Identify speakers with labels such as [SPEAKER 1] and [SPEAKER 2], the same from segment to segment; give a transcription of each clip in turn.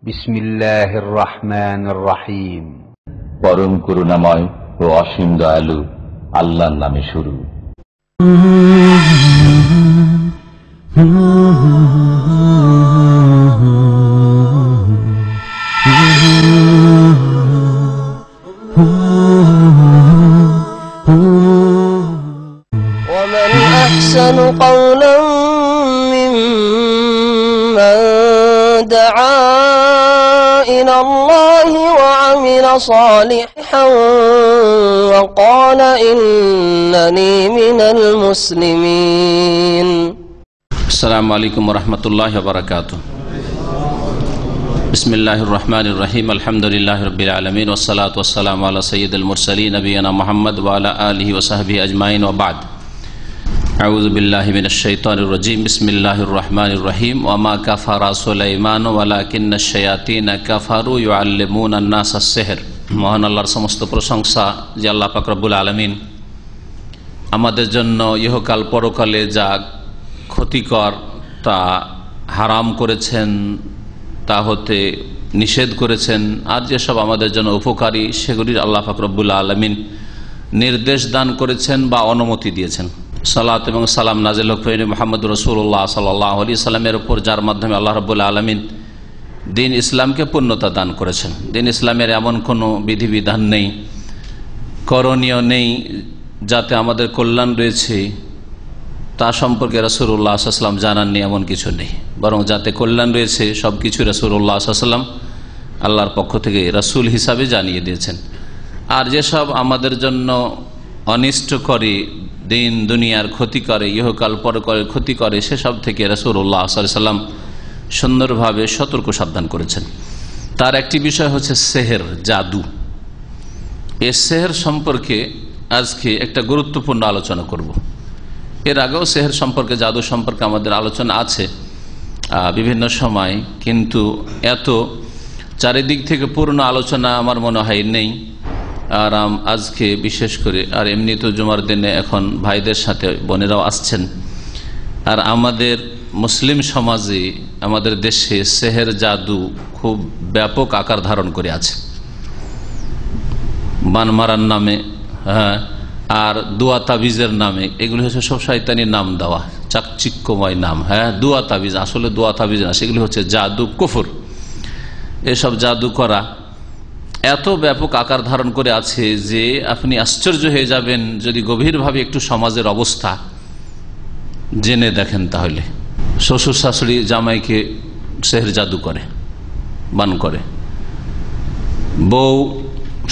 [SPEAKER 1] বিসমিল্লাহির রহমানির রহিম।
[SPEAKER 2] পরম করুণাময় ও অসীম দয়ালু আল্লাহর নামে শুরু।
[SPEAKER 3] ومن أحسن قولا ممن دعا إلى الله وعمل صالحا وقال إنني من المسلمين.
[SPEAKER 4] السلام عليكم ورحمة الله وبركاته. بسم الله الرحمن الرحيم. الحمد لله رب العالمين والصلاة والسلام على سيد المرسلين نبينا محمد وعلى آله وصحبه أجمعين وبعد. أعوذ بالله من الشيطان الرجيم. بسم الله الرحمن الرحيم. وما كفر سليمان ولكن الشياطين كفروا يعلمون الناس السحر. মহান আল্লাহর সমস্ত প্রশংসা যে আল্লাহ পাক রব্বুল আলামিন আমাদের জন্য ইহকাল পরকালে যা ক্ষতিকর তা হারাম করেছেন, তা হতে নিষেধ করেছেন, আর যেসব আমাদের জন্য উপকারী সেগুলির আল্লাহ পাক রব্বুল আলামিন নির্দেশ দান করেছেন বা অনুমতি দিয়েছেন। সালাত এবং সালাম নাজিল হোক মুহাম্মদ রাসূলুল্লাহ সাল্লাল্লাহু আলাইহি সাল্লামের উপর, যার মাধ্যমে আল্লাহ রাব্বুল আলামিন দিন ইসলামকে পূর্ণতা দান করেছেন। দিন ইসলামের এমন কোনো বিধিবিধান নেই, করণীয় নেই যাতে আমাদের কল্যাণ রয়েছে তা সম্পর্কে রাসূলুল্লাহ সাল্লাল্লাহু আলাইহি ওয়াসাল্লাম জানাননি, এমন কিছু নেই। বরং যাতে কল্যাণ রয়েছে সব কিছু রাসূলুল্লাহ সাল্লাল্লাহু আলাইহি ওয়াসাল্লাম আল্লাহর পক্ষ থেকে রাসূল হিসাবে জানিয়ে দিয়েছেন। আর যেসব আমাদের জন্য অনিষ্ট করে, দিন দুনিয়ার ক্ষতি করে, ইহকাল পরকালের ক্ষতি করে, সেসব থেকে রাসূলুল্লাহ সাল্লাল্লাহু আলাইহি ওয়াসাল্লাম সুন্দরভাবে সতর্ক সাবধান করেছেন। তার একটি বিষয় হচ্ছে সেহের, জাদু। এই সেহের সম্পর্কে আজকে একটা গুরুত্বপূর্ণ আলোচনা করব। এর আগেও সেহের সম্পর্কে, জাদু সম্পর্কে আমাদের আলোচনা আছে বিভিন্ন সময়, কিন্তু এত চারিদিক থেকে পূর্ণ আলোচনা আমার মনে হয় নেই। আর আজকে বিশেষ করে, আর এমনি তো জুমার দিনে এখন ভাইদের সাথে বোনেরাও আসছেন, আর আমাদের মুসলিম সমাজে, আমাদের দেশে সেহের, জাদু খুব ব্যাপক আকার ধারণ করে আছে। বান মারার নামে, হ্যাঁ, আর দুয়া তাবিজের নামে, এগুলি হচ্ছে সব শয়তানির নাম দেওয়া, চাকচিক্যময় নাম। হ্যাঁ, দুয়া তাবিজ, আসলে দুয়া তাবিজ না, সেগুলি হচ্ছে জাদু, কুফর। এসব জাদু করা এত ব্যাপক আকার ধারণ করে আছে যে আপনি আশ্চর্য হয়ে যাবেন যদি গভীরভাবে একটু সমাজের অবস্থা জেনে দেখেন। তাহলে শ্বশুর শাশুড়ি জামাইকে সেহের জাদু করে, বান করে, বউ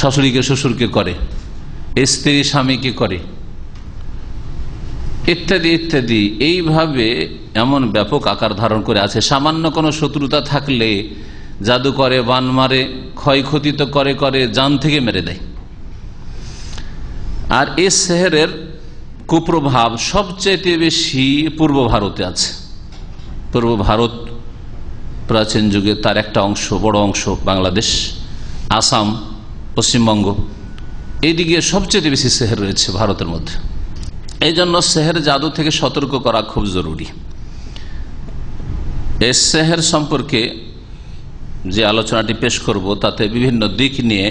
[SPEAKER 4] শাশুড়িকে শ্বশুরকে করে, স্ত্রী স্বামীকে করে, ইত্যাদি ইত্যাদি। এইভাবে এমন ব্যাপক আকার ধারণ করে আছে, সামান্য কোনো শত্রুতা থাকলে জাদু করে, বান মারে, ক্ষয়ক্ষতি তো করে করে, জান থেকে মেরে দেয়। আর এই সেহেরের কুপ্রভাব সবচেয়ে বেশি পূর্ব ভারতে আছে। পূর্ব ভারত প্রাচীন যুগে তার একটা অংশ, বড় অংশ বাংলাদেশ, আসাম, পশ্চিমবঙ্গ, এইদিকে সবচেয়ে বেশি সেহের রয়েছে ভারতের মধ্যে। এই জন্য সেহের, জাদু থেকে সতর্ক করা খুব জরুরি। এই সেহের সম্পর্কে যে আলোচনাটি পেশ করব তাতে বিভিন্ন দিক নিয়ে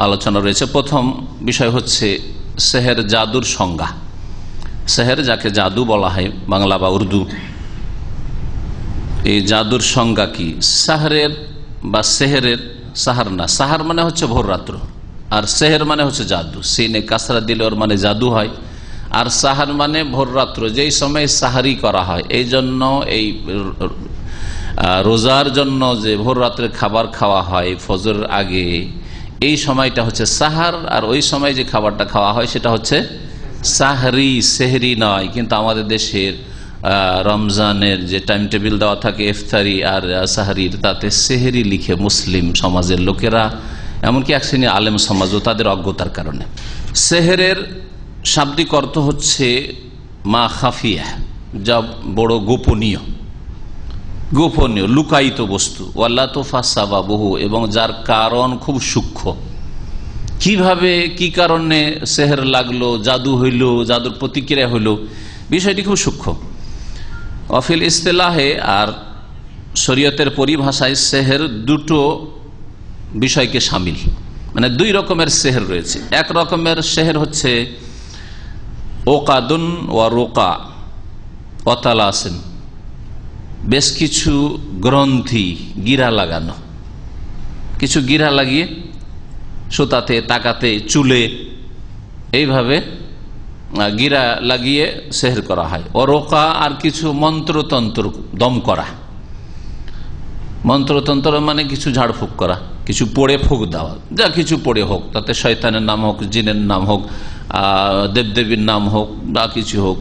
[SPEAKER 4] আলোচনা রয়েছে। প্রথম বিষয় হচ্ছে সেহের, জাদুর সংজ্ঞা। সেহের, যাকে জাদু বলা হয় বাংলা বা উর্দু, এই জাদুর সংজ্ঞা কি? সাহরের বা সেহেরের, সাহার না, সাহার মানে হচ্ছে ভোর রাত্র, আর সেহের মানে হচ্ছে জাদু। সিনে কাসরা দিলে ওর মানে জাদু হয়। আর সাহার মানে ভোর রাত্র, যেই সময় সাহারি করা হয়। এই জন্য এই রোজার জন্য যে ভোর রাত্রে খাবার খাওয়া হয় ফজরের আগে, এই সময়টা হচ্ছে সাহার। আর ওই সময় যে খাবারটা খাওয়া হয় সেটা হচ্ছে সাহরি, সেহরি নয়। কিন্তু আমাদের দেশের রমজানের যে টাইম টেবিল দেওয়া থাকে ইফতারি আর সাহরির, তাতে সেহরি লিখে মুসলিম সমাজের লোকেরা, এমনকি এক শ্রেণীর আলেম সমাজও, তাদের অজ্ঞতার কারণে। সেহেরের শাব্দিক অর্থ হচ্ছে মা খাফিয়া, যা বড় গোপনীয়, গোপনীয় লুকায়িত বস্তু। ওয়াল্লা তোফা সাবাবহু, এবং যার কারণ খুব সূক্ষ্ম। কিভাবে, কি কারণে সেহের লাগলো, জাদু হইল, জাদুর প্রতিক্রিয়া হইল, বিষয়টি খুব সূক্ষ্ম। অফিল ইস্তেলাহে, আর শরীয়তের পরিভাষায় সেহের দুটো বিষয়কে শামিল, মানে দুই রকমের সেহের রয়েছে। এক রকমের সেহের হচ্ছে ওকাদুন ওয়া রোকা অতালাসেন, বেশ কিছু গ্রন্থি গিরা লাগানো, কিছু গিরা লাগিয়ে সুতাতে, তাকাতে, চুলে এইভাবে গিরা লাগিয়ে সেহের করা হয়। ও রোকা আর কিছু মন্ত্রতন্ত্র দম করা, মন্ত্রতন্ত্র মানে কিছু ঝাড়ফুঁক করা, কিছু পড়ে ফুঁক দেওয়া, যা কিছু পড়ে হোক, তাতে শয়তানের নাম হোক, জিনের নাম হোক, দেবদেবীর নাম হোক, বা কিছু হোক,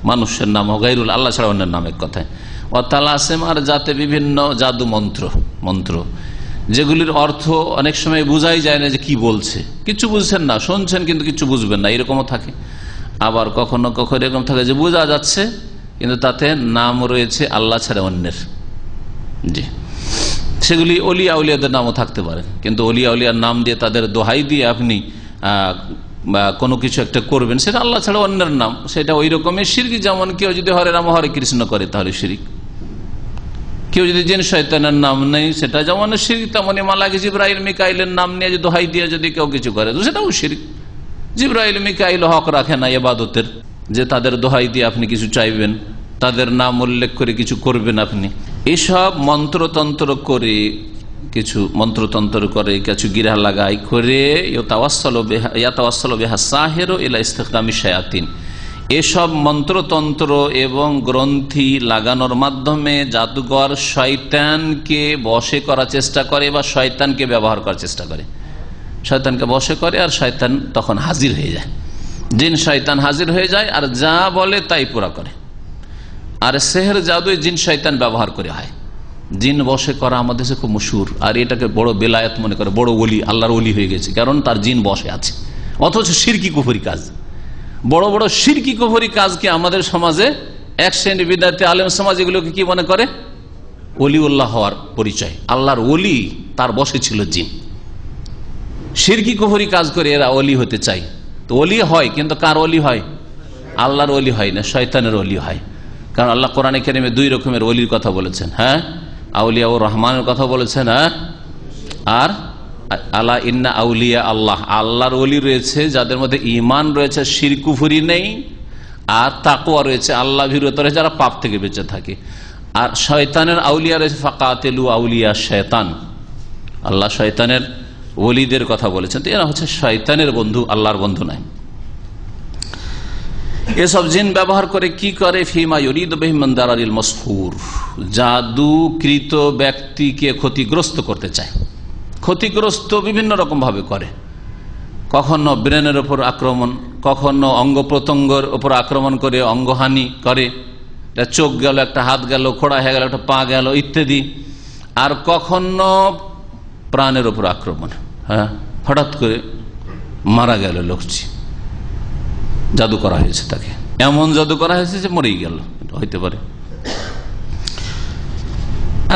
[SPEAKER 4] মানুষের নাম হোক, গায়রুল আল্লাহ ছাড়া অন্যের নাম, এক কথায় অতালাসেম। আর যাতে বিভিন্ন জাদু মন্ত্র যেগুলির অর্থ অনেক সময় বোঝাই যায় না যে কি বলছে, কিছু বুঝছেন না, শুনছেন কিন্তু কিছু বুঝবেন না, এরকমও থাকে। আবার কখনো কখনো এরকম থাকে যে বোঝা যাচ্ছে কিন্তু তাতে নাম রয়েছে আল্লাহ ছাড়া অন্যের। জি, সেগুলি অলিয়া উলিয়াদের নামও থাকতে পারে, কিন্তু অলিয়া উলিয়ার নাম দিয়ে তাদের দোহাই দিয়ে আপনি কোনো কিছু একটা করবেন, সেটা আল্লাহ ছাড়া অন্যের নাম, সেটা ওই রকমের শিরক। যেমন কেউ যদি হরে রাম হরে কৃষ্ণ করে তাহলে শিরক, কেউ যদি জিন শয়তানের নাম নেই সেটা যেমন শিরক, তেমনি মালাক জিবরাইল মিকাইলের নাম নিয়ে যদি দোহাই দিয়ে যদি কেউ কিছু করে সেটাও শিরক। জিবরাইল মিকাইল হক রাখে না ইবাদতের, যে তাদের দোহাই দিয়ে আপনি কিছু চাইবেন, তাদের নাম উল্লেখ করে কিছু করবেন আপনি। এসব মন্ত্রতন্ত্র করে কিছু গিরা লাগাই করে এসব মন্ত্রতন্ত্র এবং গ্রন্থি লাগানোর মাধ্যমে জাদুঘর শয়তানকে বশে করার চেষ্টা করে বা শয়তানকে ব্যবহার করার চেষ্টা করে, শয়তানকে বশে করে, আর শয়তান তখন হাজির হয়ে যায়, জিন শয়তান হাজির হয়ে যায় আর যা বলে তাই পুরা করে। আর সেহের জাদু জিন শয়তান ব্যবহার করে হয়। জিন বশে করা আমাদের দেশে খুব মশহুর, আর এটাকে বড় বেলায়েত মনে করে, বড় ওলি, আল্লাহর ওলি হয়ে গেছে, কারণ তার জিন বশে আছে। অথচ শিরকি কুফরি কাজ, বড় বড় শিরকি কুফরি কাজকে আমাদের সমাজে এক শ্রেণী বিদ্যার্থী আলেম সমাজ এগুলোকে কি মনে করে? ওলিউল্লাহ হওয়ার পরিচয়। আল্লাহর ওলি তার বশে ছিল জিন। শিরকি কুফরি কাজ করে এরা ওলি হতে চায়, তো ওলি হয়, কিন্তু কার ওলি হয়? আল্লাহর ওলি হয় না, শয়তানের ওলি হয়। কারণ আল্লাহ কোরআনে কারিমে দুই রকমের ওলির কথা বলেছেন, হ্যাঁ, আউলিয়া ও রহমানের কথা বলেছেন, হ্যাঁ, আর আলা ইন্না আউলিয়া আল্লাহ, আল্লাহর ওলি রয়েছে যাদের মধ্যে ঈমান রয়েছে, শিরক কুফরি নেই, আর তাকওয়া রয়েছে, আল্লাহ ভীরুতা রয়েছে, যারা পাপ থেকে বেঁচে থাকে। আর শয়তানের আউলিয়া রয়েছে, ফাকাতিলু আউলিয়া শয়তান, আল্লাহ শয়তানের ওলিদের কথা বলেছেন, তো এরা হচ্ছে শয়তানের বন্ধু, আল্লাহর বন্ধু নাই। এসব জিন ব্যবহার করে কি করে? ফিমা ইউরিদু বিহি মিন দারারিল মাসহুর, জাদুকৃত ব্যক্তিকে ক্ষতিগ্রস্ত করতে চায়। ক্ষতিগ্রস্ত বিভিন্ন রকম ভাবে করে, কখনো ব্রেনের উপর আক্রমণ, কখনো অঙ্গ প্রত্যঙ্গের উপর আক্রমণ করে অঙ্গহানি করে, চোখ গেল, একটা হাত গেল, খোড়া হয়ে গেল, একটা পা গেল ইত্যাদি। আর কখনো প্রাণের উপর আক্রমণ, হ্যাঁ, হঠাৎ করে মারা গেল লোকটি, জাদু করা হয়েছে, তাকে এমন জাদু করা হয়েছে যে মরেই গেল, হইতে পারে।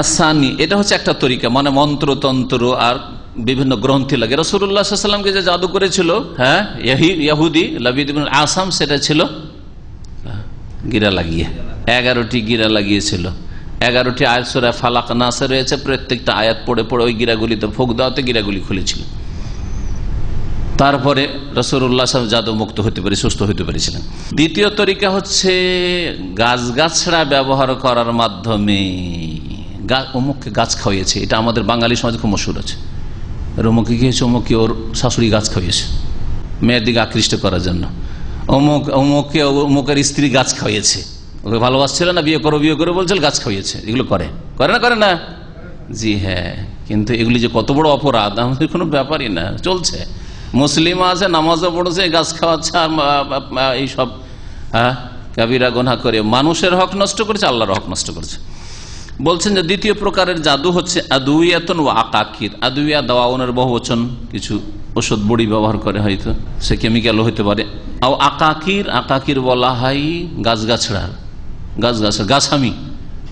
[SPEAKER 4] আসানি, এটা হচ্ছে একটা তরিকা, মানে মন্ত্রতন্ত্র আর বিভিন্ন গ্রন্থি লাগে। রাসূলুল্লাহ সাল্লাল্লাহু আলাইহি ওয়াসাল্লামকে যে জাদু করেছিল, হ্যাঁ, ইহুদি লাবিদ ইবনে আসাম, সেটা ছিল গিরা লাগিয়ে, 11টি গিরা লাগিয়েছিল। 11টি আয়াত সূরা ফালাক নাসে রয়েছে, প্রত্যেকটা আয়াত পড়ে পড়ে ওই গিরাগুলিতে ফুঁক দেওয়াতে গিরাগুলি খুলেছিল। তারপরে রাসূলুল্লাহ সাল্লাল্লাহু আলাইহি ওয়াসাল্লাম জাদু মুক্ত হতে পারে, সুস্থ হতে পেরেছিলেন। দ্বিতীয় তরিকা হচ্ছে গাছগাছড়া ব্যবহার করার মাধ্যমে। অমুককে গাছ খাওয়িয়েছে, এটা আমাদের বাঙালি সমাজে খুব মশহুর আছে। অমুকে কি হয়েছে? অমুকে ওর শাশুড়ি গাছ খাওয়িয়েছে মেয়ের দিকে আকৃষ্ট করার জন্য। অমুকের স্ত্রী গাছ খাওয়িয়েছে, ওকে ভালোবাসছিল না, বিয়ে করে বলছিল, গাছ খাওয়িয়েছে। এগুলো করে না? জি হ্যাঁ, কিন্তু এগুলি যে কত বড় অপরাধ আমাদের কোনো ব্যাপারই না, চলছে। মুসলিম আছে, নামাজও পড়েছে, গাছ খাওয়াচ্ছে, আর এইসব কাবিরা গুনাহ করে মানুষের হক নষ্ট করেছে, আল্লাহর হক নষ্ট করেছে। বলছেন যে দ্বিতীয় প্রকারের জাদু হচ্ছে আদুইয়াতুন ওয়া আকাকির। আদুইয়া দাওয়াউনের বহুবচন, কিছু ওষুধ বড়ি ব্যবহার করে, হয়তো সে কেমিক্যাল হইতে পারে। আর আকাকির বলা হয় গাছগাছড়ার, গাছামি,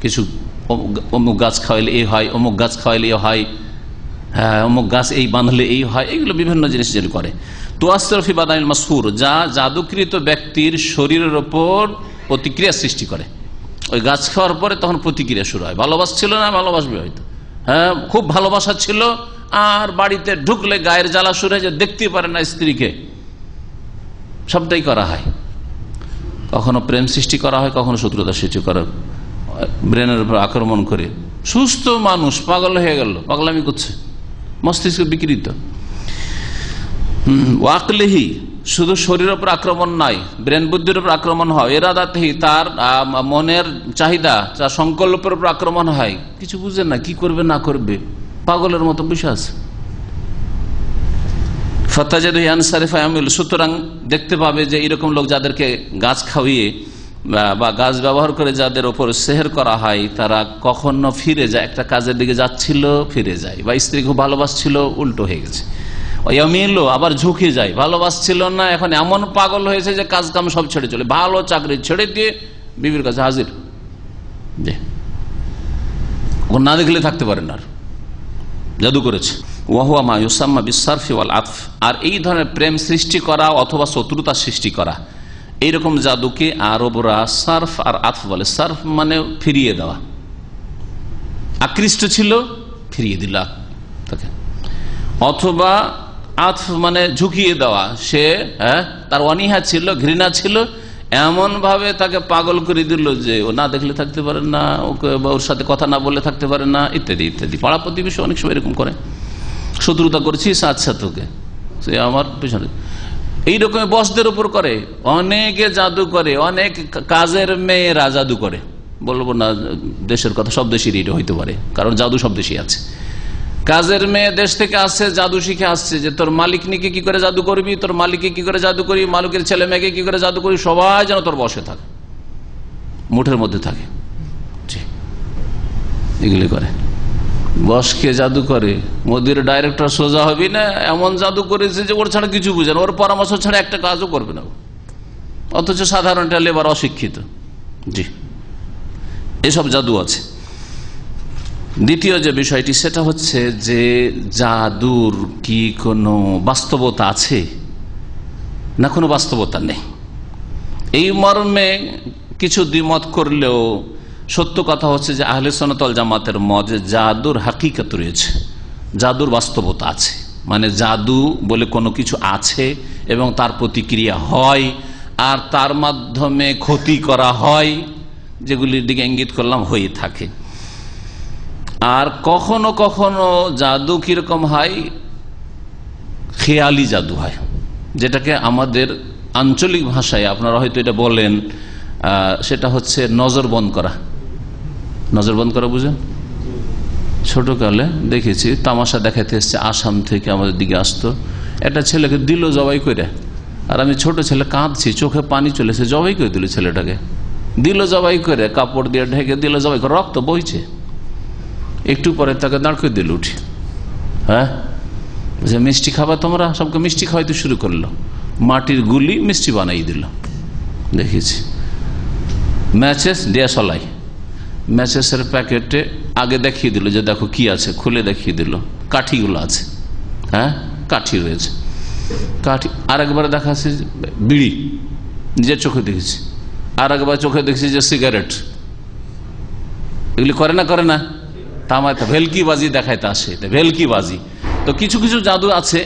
[SPEAKER 4] কিছু অমুক গাছ খাওয়াইলে এই হয়, অমুক গাছ খাওয়াইলে এ হয়, হ্যাঁ, অমুক গাছ এই বাঁধলে এই হয়, এগুলো বিভিন্ন জিনিস যেগুলো করে। তুয়াসসিরু ফি বাদানিল মাসহুর, যা জাদুকৃত ব্যক্তির শরীরের ওপর প্রতিক্রিয়া সৃষ্টি করে, ওই গাছ খাওয়ার পরে তখন প্রতিক্রিয়া শুরু হয়। ভালোবাসছিল না, ভালোবাসবে হয়তো, হ্যাঁ খুব ভালোবাসা ছিল, আর বাড়িতে ঢুকলে গায়ের জ্বালা শুরু হয়ে যায়, দেখতে পারে না স্ত্রীকে, সবটাই করা হয়। কখনো প্রেম সৃষ্টি করা হয়, কখনো শত্রুতা সৃষ্টি করা, ব্রেনের উপর আক্রমণ করে। সুস্থ মানুষ পাগল হয়ে গেল, পাগলামি করছে, মস্তিষ্ক বিকৃত। ওয়াকলিহি, শুধু শরীরের উপর আক্রমণ নয়, ব্রেন বুদ্ধির উপর আক্রমণ হয়। এরাদাতেহি, তার মনের চাহিদা, তার সংকল্পের উপর আক্রমণ হয়। কিছু বুঝে না, কি করবে না করবে, পাগলের মতো বসে আছে। সুতরাং দেখতে পাবে যে এরকম লোক, যাদেরকে গাছ খাওয়িয়ে বা গাছ ব্যবহার করে যাদের ওপর সেহের করা হয়, তারা কখনো ফিরে যায়, একটা কাজের দিকে যাচ্ছিল ফিরে যায়, বা স্ত্রী খুব ভালোবাসছিল উল্টো হয়ে গেছে। ইয়ামিলু, আবার ঝুঁকে যায়, ভালোবাসছিল না, এখন এমন পাগল হয়েছে যে কাজ কাম সব ছেড়ে চলে, ভালো চাকরি ছেড়ে দিয়ে বিবির কাছে হাজির, না দেখলে থাকতে পারেন না, জাদু করেছে। ওয়াহুয়া মা ইউসাম্মা বিসসারফি ওয়াল আতফ, আর এই ধরনের প্রেম সৃষ্টি করা অথবা শত্রুতা সৃষ্টি করা, এইরকম জাদুকে আরবরা সার্ফ আর আতফ বলে। সার্ফ মানে ফিরিয়ে দেওয়া, আকৃষ্ট ছিল ফিরিয়ে দিল তাকে, অথবা আতফ মানে ঝুঁকিয়ে দেওয়া, সে তার অনীহা ছিল, ঘৃণা ছিল, এমন ভাবে তাকে পাগল করে দিল যে ও না দেখলে থাকতে পারে না, ওকে ওর সাথে কথা না বললে থাকতে পারে না, ইত্যাদি ইত্যাদি। পাড়া প্রতিবেশী অনেক সময় এরকম করে, শত্রুতা করছিস, আচ্ছা তোকে, সে আমার পেছনে এইরকম বসদের উপর করে। অনেকে জাদু করে, অনেক কাজের মেয়েরা জাদু করে, বলবো না দেশের কথা, সব দেশেরই এটা হইতে পারে, কারণ জাদু সব দেশেই আছে। কাজের মেয়ে দেশ থেকে আসছে, জাদু শিখে আসছে যে তোর মালিক নিকে কি করে জাদু করবি, তোর মালিককে কি করে জাদু করবি, মালিকের ছেলে মেয়েকে কি করে জাদু করবি, সবাই যেন তোর বসে থাকে, মুঠের মধ্যে থাকে। এগুলি করে, বসকে জাদু করে। মোদির ডাইরেক্টর সোজা হবি না, এমন জাদু করেছে যে ওর ছাড়া কিছু বুঝে না, ওর পরামর্শ ছাড়া একটা কাজও করবে না, অথচ সাধারণটা লেবার অশিক্ষিত। জি, এসব জাদু আছে। দ্বিতীয় যে বিষয়টি, সেটা হচ্ছে যে জাদুর কি কোনো বাস্তবতা আছে না, কোনো বাস্তবতা নেই। এই মর্মে কিছু দ্বিমত করলেও সত্য কথা হচ্ছে যে আহলে সুন্নাত ওয়াল জামাতের মত, জাদুর হাকিকত রয়েছে, জাদুর বাস্তবতা আছে, মানে জাদু বলে কোনো কিছু আছে এবং তার প্রতিক্রিয়া হয়, আর তার মাধ্যমে ক্ষতি করা হয়, যেগুলির দিকে ইঙ্গিত করলাম হয়ে থাকে। আর কখনো কখনো জাদু কিরকম হয়, খেয়ালি জাদু হয়, যেটাকে আমাদের আঞ্চলিক ভাষায় আপনারা হয়তো এটা বলেন, সেটা হচ্ছে নজর বন্ধ করা। নজর বন্ধ করা বুঝেন? ছোটকালে দেখেছি, তামাশা দেখাতে এসছে, আসাম থেকে আমাদের দিকে আসতো, একটা ছেলেকে দিল জবাই করে, আর আমি ছোট ছেলে কাঁদছি, চোখে পানি চলেছে, জবাই করে দিল ছেলেটাকে, দিল জবাই করে, কাপড় দিয়ে ঢেকে দিল জবাই করে, রক্ত বইছে, একটু পরে তাকে দাঁড় করে দিল উঠে। হ্যাঁ, যে মিষ্টি খাবার তোমরা, সবকে মিষ্টি খাওয়াইতে শুরু করলো, মাটির গুলি মিষ্টি বানাই দিল। দেখেছি ম্যাচেস ডিয়াসলাই, ম্যাচেসের প্যাকেটে আগে দেখিয়ে দিল যে দেখো কি আছে, খুলে দেখিয়ে দিল, কাঠিগুলো আছে, হ্যাঁ কাঠি রয়েছে, কাঠি। আর একবার দেখাচ্ছে বিড়ি, নিজের চোখে দেখেছি, আর একবার চোখে দেখছি যে সিগারেট। এগুলি করে না, করে না, তামায় ভেলকিবাজি দেখাইতে আসে, এটা ভেলকিবাজি। তো কিছু কিছু জাদু আছে,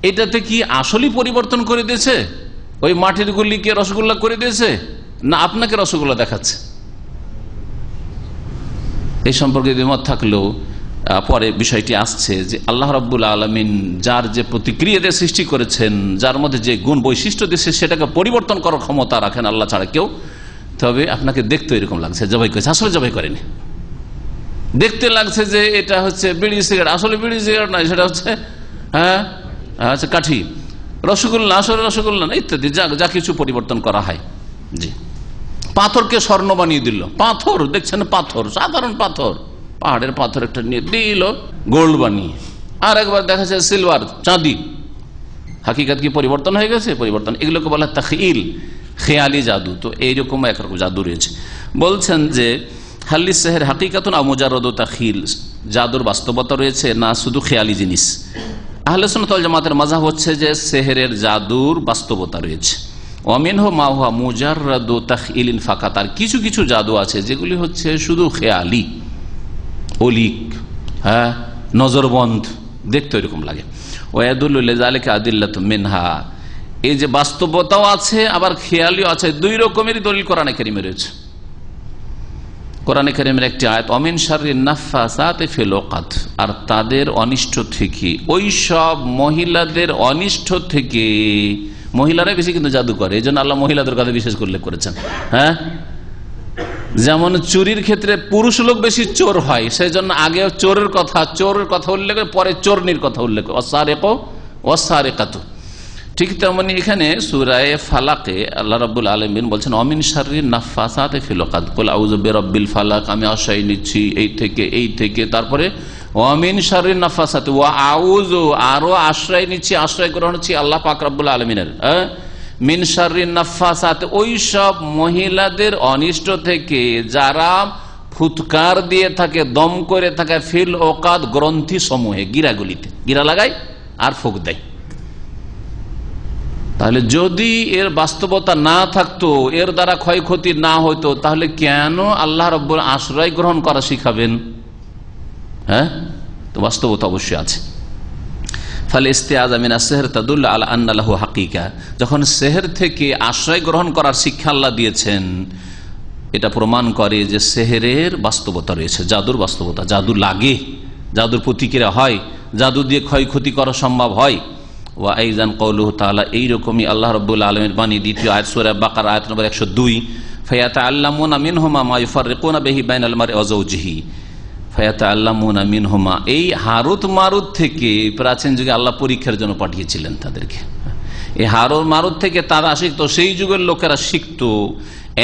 [SPEAKER 4] এটাতে কি আসলেই পরিবর্তন করে দিয়েছে, ওই মাটির গুলিকে রসগোল্লা করে দিয়েছে, না আপনাকে রসগোল্লা দেখাচ্ছে? এই সম্পর্কে দ্বিমত থাকলেও পরে বিষয়টি আসছে যে আল্লাহ রাব্বুল আলামিন যার যে প্রতিক্রিয়া দিয়ে সৃষ্টি করেছেন, যার মধ্যে যে গুণ বৈশিষ্ট্য দিয়েছে, সেটাকে পরিবর্তন করার ক্ষমতা রাখেন আল্লাহ ছাড়া কেউ। তবে আপনাকে দেখতে এরকম লাগছে জবাই করেছে, আসলে জবাই করেনি। দেখতে লাগছে যে এটা হচ্ছে বিড়ি সিগারেট, আসলে বিড়ি সিগারেট নয়, সেটা হচ্ছে আচ্ছা কাঠি, রসগোল্লা আসলে রসগোল্লা না, ইত্যাদি যা কিছু পরিবর্তন করা হয়। জি, পাথরকে স্বর্ণ বানিয়ে দিল, পাথর দেখছেন, পাথর সাধারণ পাথর, পাহাড়ের পাথর একটা নিয়ে দিল গোল্ড বানিয়ে। আর একবার দেখা যায় সিলভার, চাঁদি, হাকিকাত কি পরিবর্তন হয়ে গেছে? পরিবর্তন। এগুলোকে বলা তাখইল, খেয়ালি জাদু। তো এইরকম একরকম জাদু রয়েছে। বলছেন যে হাল্লি সেহের হাকিকাতুন আও মুজাররাদু তাখইল, জাদুর বাস্তবতা রয়েছে না শুধু খেয়ালি জিনিস। আহলে সুন্নাত ওয়াল জামাতের মাযহাব হচ্ছে যে সেহেরের জাদুর বাস্তবতা রয়েছে, অমিনহু মা হুয়া মুজাররাদু তাখইলিন ফাকাত, আর কিছু কিছু জাদু আছে যেগুলি হচ্ছে শুধু খেয়ালি, অলিক, হ্যাঁ, নজরবন্ধ, দেখতে এরকম লাগে। ওয়াদুল্লু লিযালিকা আদিল্লাতু মিনহা, এই যে বাস্তবতাও আছে আবার খেয়ালিও আছে, দুই রকমেরই দলিল কোরআনে কারিমে রয়েছে। কোরআনে কারিমের একটি আয়াত, অমিন শাররিন নাফাসাতি ফিল উকাদ, আর তাদের অনিষ্ট থেকে, ওই সব মহিলাদের অনিষ্ট থেকে, মহিলারাই বেশি কিন্তু জাদু করে, এই জন্য আল্লাহ মহিলাদের কথা বিশেষ উল্লেখ করেছেন। হ্যাঁ, যেমন চুরির ক্ষেত্রে পুরুষ লোক বেশি চোর হয়, সেই জন্য আগে চোরের কথা উল্লেখ করে, পরে চোরনির কথা উল্লেখ করে, অসারেক ওয়াসারেকাতু। ঠিক তেমনি এখানে সূরা ফালাকে আল্লাহ রাব্বুল আলামিন বলছেন অমিন শাররিন নাফাসাতি ফিল উকাদ, কুল আউযু বিরাব্বিল ফালাক, আমি আশ্রয় নিচ্ছি এই থেকে, তারপরে অমিন শাররিন নাফাসাতি ওয়া আউযু, আরো আশ্রয় নিচ্ছি, আশ্রয় গ্রহণ হচ্ছে আল্লাহ পাক রব্বুল আলামিনের, মিন শাররিন নাফাসাতি, ওই সব মহিলাদের অনিষ্ট থেকে যারা ফুৎকার দিয়ে থাকে, দম করে থাকে, ফিল উকাদ, গ্রন্থি সমূহে, গিরাগুলিতে গিরা লাগায় আর ফুঁক দেয়। তাহলে যদি এর বাস্তবতা না থাকতো, এর দ্বারা ক্ষয়ক্ষতি না হইতো, তাহলে কেন আল্লাহ রাব্বুল আশ্রয় গ্রহণ করা শিখাবেন? হ্যাঁ, তো বাস্তবতা অবশ্যই আছে। ফাল ইস্তিআযা মিনাস সিহর তাদুল্লু আলা আন্না লাহু হাকিকা, যখন সেহের থেকে আশ্রয় গ্রহণ করার শিক্ষা আল্লাহ দিয়েছেন, এটা প্রমাণ করে যে সেহেরের বাস্তবতা রয়েছে, জাদুর বাস্তবতা, জাদু লাগে, জাদুর প্রতিক্রিয়া হয়, জাদু দিয়ে ক্ষয়ক্ষতি করা সম্ভব হয়। ওয়া আইযান কওলুহু তাআলা, এইরকমই আল্লাহ রাব্বুল আলামিনের বাণী, দ্বিতীয় আয়াত সূরা বাকারা আয়াত নম্বর 102, ফায়াতাআল্লামুনা মিনহুমা মা ইউফাররিকুনা বিহি বাইনাল মারই ওয়া যাওজিহি, ফায়াতাআল্লামুনা মিনহুমা, এই হারুত মারুত থেকে প্রাচীন যুগে আল্লাহ পরীক্ষার জন্য পাঠিয়েছিলেন তাদেরকে, এই হারুত মারুত থেকে তারা শিখতো, সেই যুগের লোকেরা শিখতো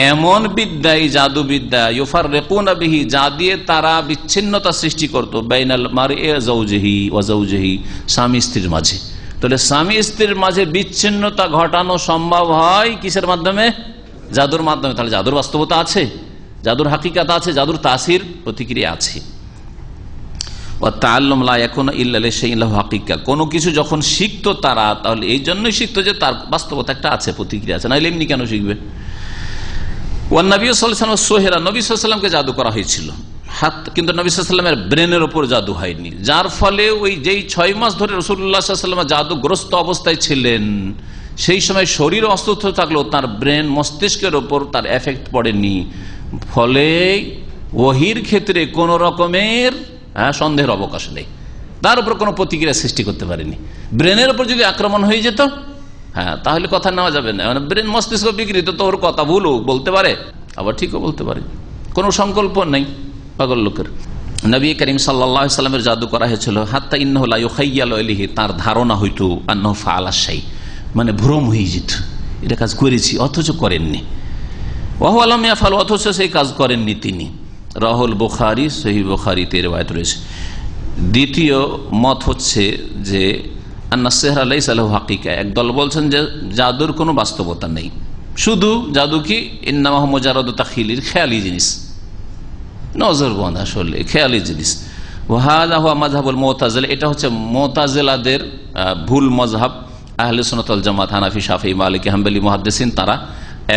[SPEAKER 4] এমন বিদ্যায়, জাদু বিদ্যা, ইউফাররিকুনা বিহি, যা দিয়ে তারা বিচ্ছিন্নতা সৃষ্টি করতো, বাইনাল মারই ওয়া যাওজিহি, স্বামী স্ত্রীর মাঝে। তাহলে স্বামী স্ত্রীর মাঝে বিচ্ছিন্নতা ঘটানো সম্ভব হয় কিসের মাধ্যমে? জাদুর মাধ্যমে। তাহলে জাদুর বাস্তবতা আছে, জাদুর হাকিকাত আছে, জাদুর তাসির প্রতিক্রিয়া আছে। কোনো কিছু যখন শিখতো তারা, তাহলে এই জন্যই শিখতো যে তার বাস্তবতা একটা আছে, প্রতিক্রিয়া আছে, নাহলে এমনি কেন শিখবে? ওয়ান নবী সাল্লাল্লাহু আলাইহি ওয়াসাল্লাম সোহেরা, নবী সাল্লাল্লাহু আলাইহি ওয়াসাল্লামকে জাদু করা হয়েছিল, কিন্তু নবী সাল্লাল্লাহু আলাইহি ওয়াসাল্লামের ব্রেনের উপর জাদু হয়নি, যার ফলে ওই যেই 6 মাস ধরে রাসূলুল্লাহ সাল্লাল্লাহু আলাইহি ওয়াসাল্লাম জাদুগ্রস্ত অবস্থায় ছিলেন, সেই সময় শরীর অসুস্থ থাকলেও তার ব্রেন, মস্তিষ্কের উপর তার এফেক্ট পড়েনি, ফলে ওহির ক্ষেত্রে কোন রকমের সন্দেহের অবকাশ নেই, তার উপর কোনো প্রতিক্রিয়া সৃষ্টি করতে পারেনি। ব্রেনের উপর যদি আক্রমণ হয়ে যেত, হ্যাঁ, তাহলে কথা নেওয়া যাবে না, মানে ব্রেন মস্তিষ্ক বিকৃত, তো ওর কথা ভুলও বলতে পারে, আবার ঠিকও বলতে পারে, কোনো সংকল্প নেই পাগল লোকের। নবী করিম সাল্লাল্লাহু আলাইহি ওয়াসাল্লামের জাদু করা হয়েছিল, হাত্তা ইন্নাহু লা ইউখাইয়ালু ইলাইহি, তার ধারণা হইতো আন্নাহু ফাআলা শাই, মানে ভ্রম হয়ে যেত, এটা কাজ করেছি অথচ করেননি, ওয়া হুয়া লাম ইয়াফআল, অথচ সেই কাজ করেননি তিনি। রাহুল বুখারী, সহিহ বুখারীতে riwayat রয়েছে। দ্বিতীয় মত হচ্ছে যে আন্না সিহরা লাইসা লাহু হাকিকা, একদল বলছেন যে জাদুর কোনো বাস্তবতা নেই, শুধু জাদু কি ইন্নামা হুয়া মুজাররাদু তাখইলির, খেয়ালি জিনিস, নজরবন্দ, আসলে খেয়ালি জিনিস। ওয়াহাযা হুয়া মাযহাবুল মুতাজিলা, এটা হচ্ছে মুতাজিলাদের ভুল মযহাব। আহলে সুন্নাত ওয়াল জামাত, হানাফি, শাফিঈ, মালিকি, হাম্বলি মুহাদ্দিসিন তারা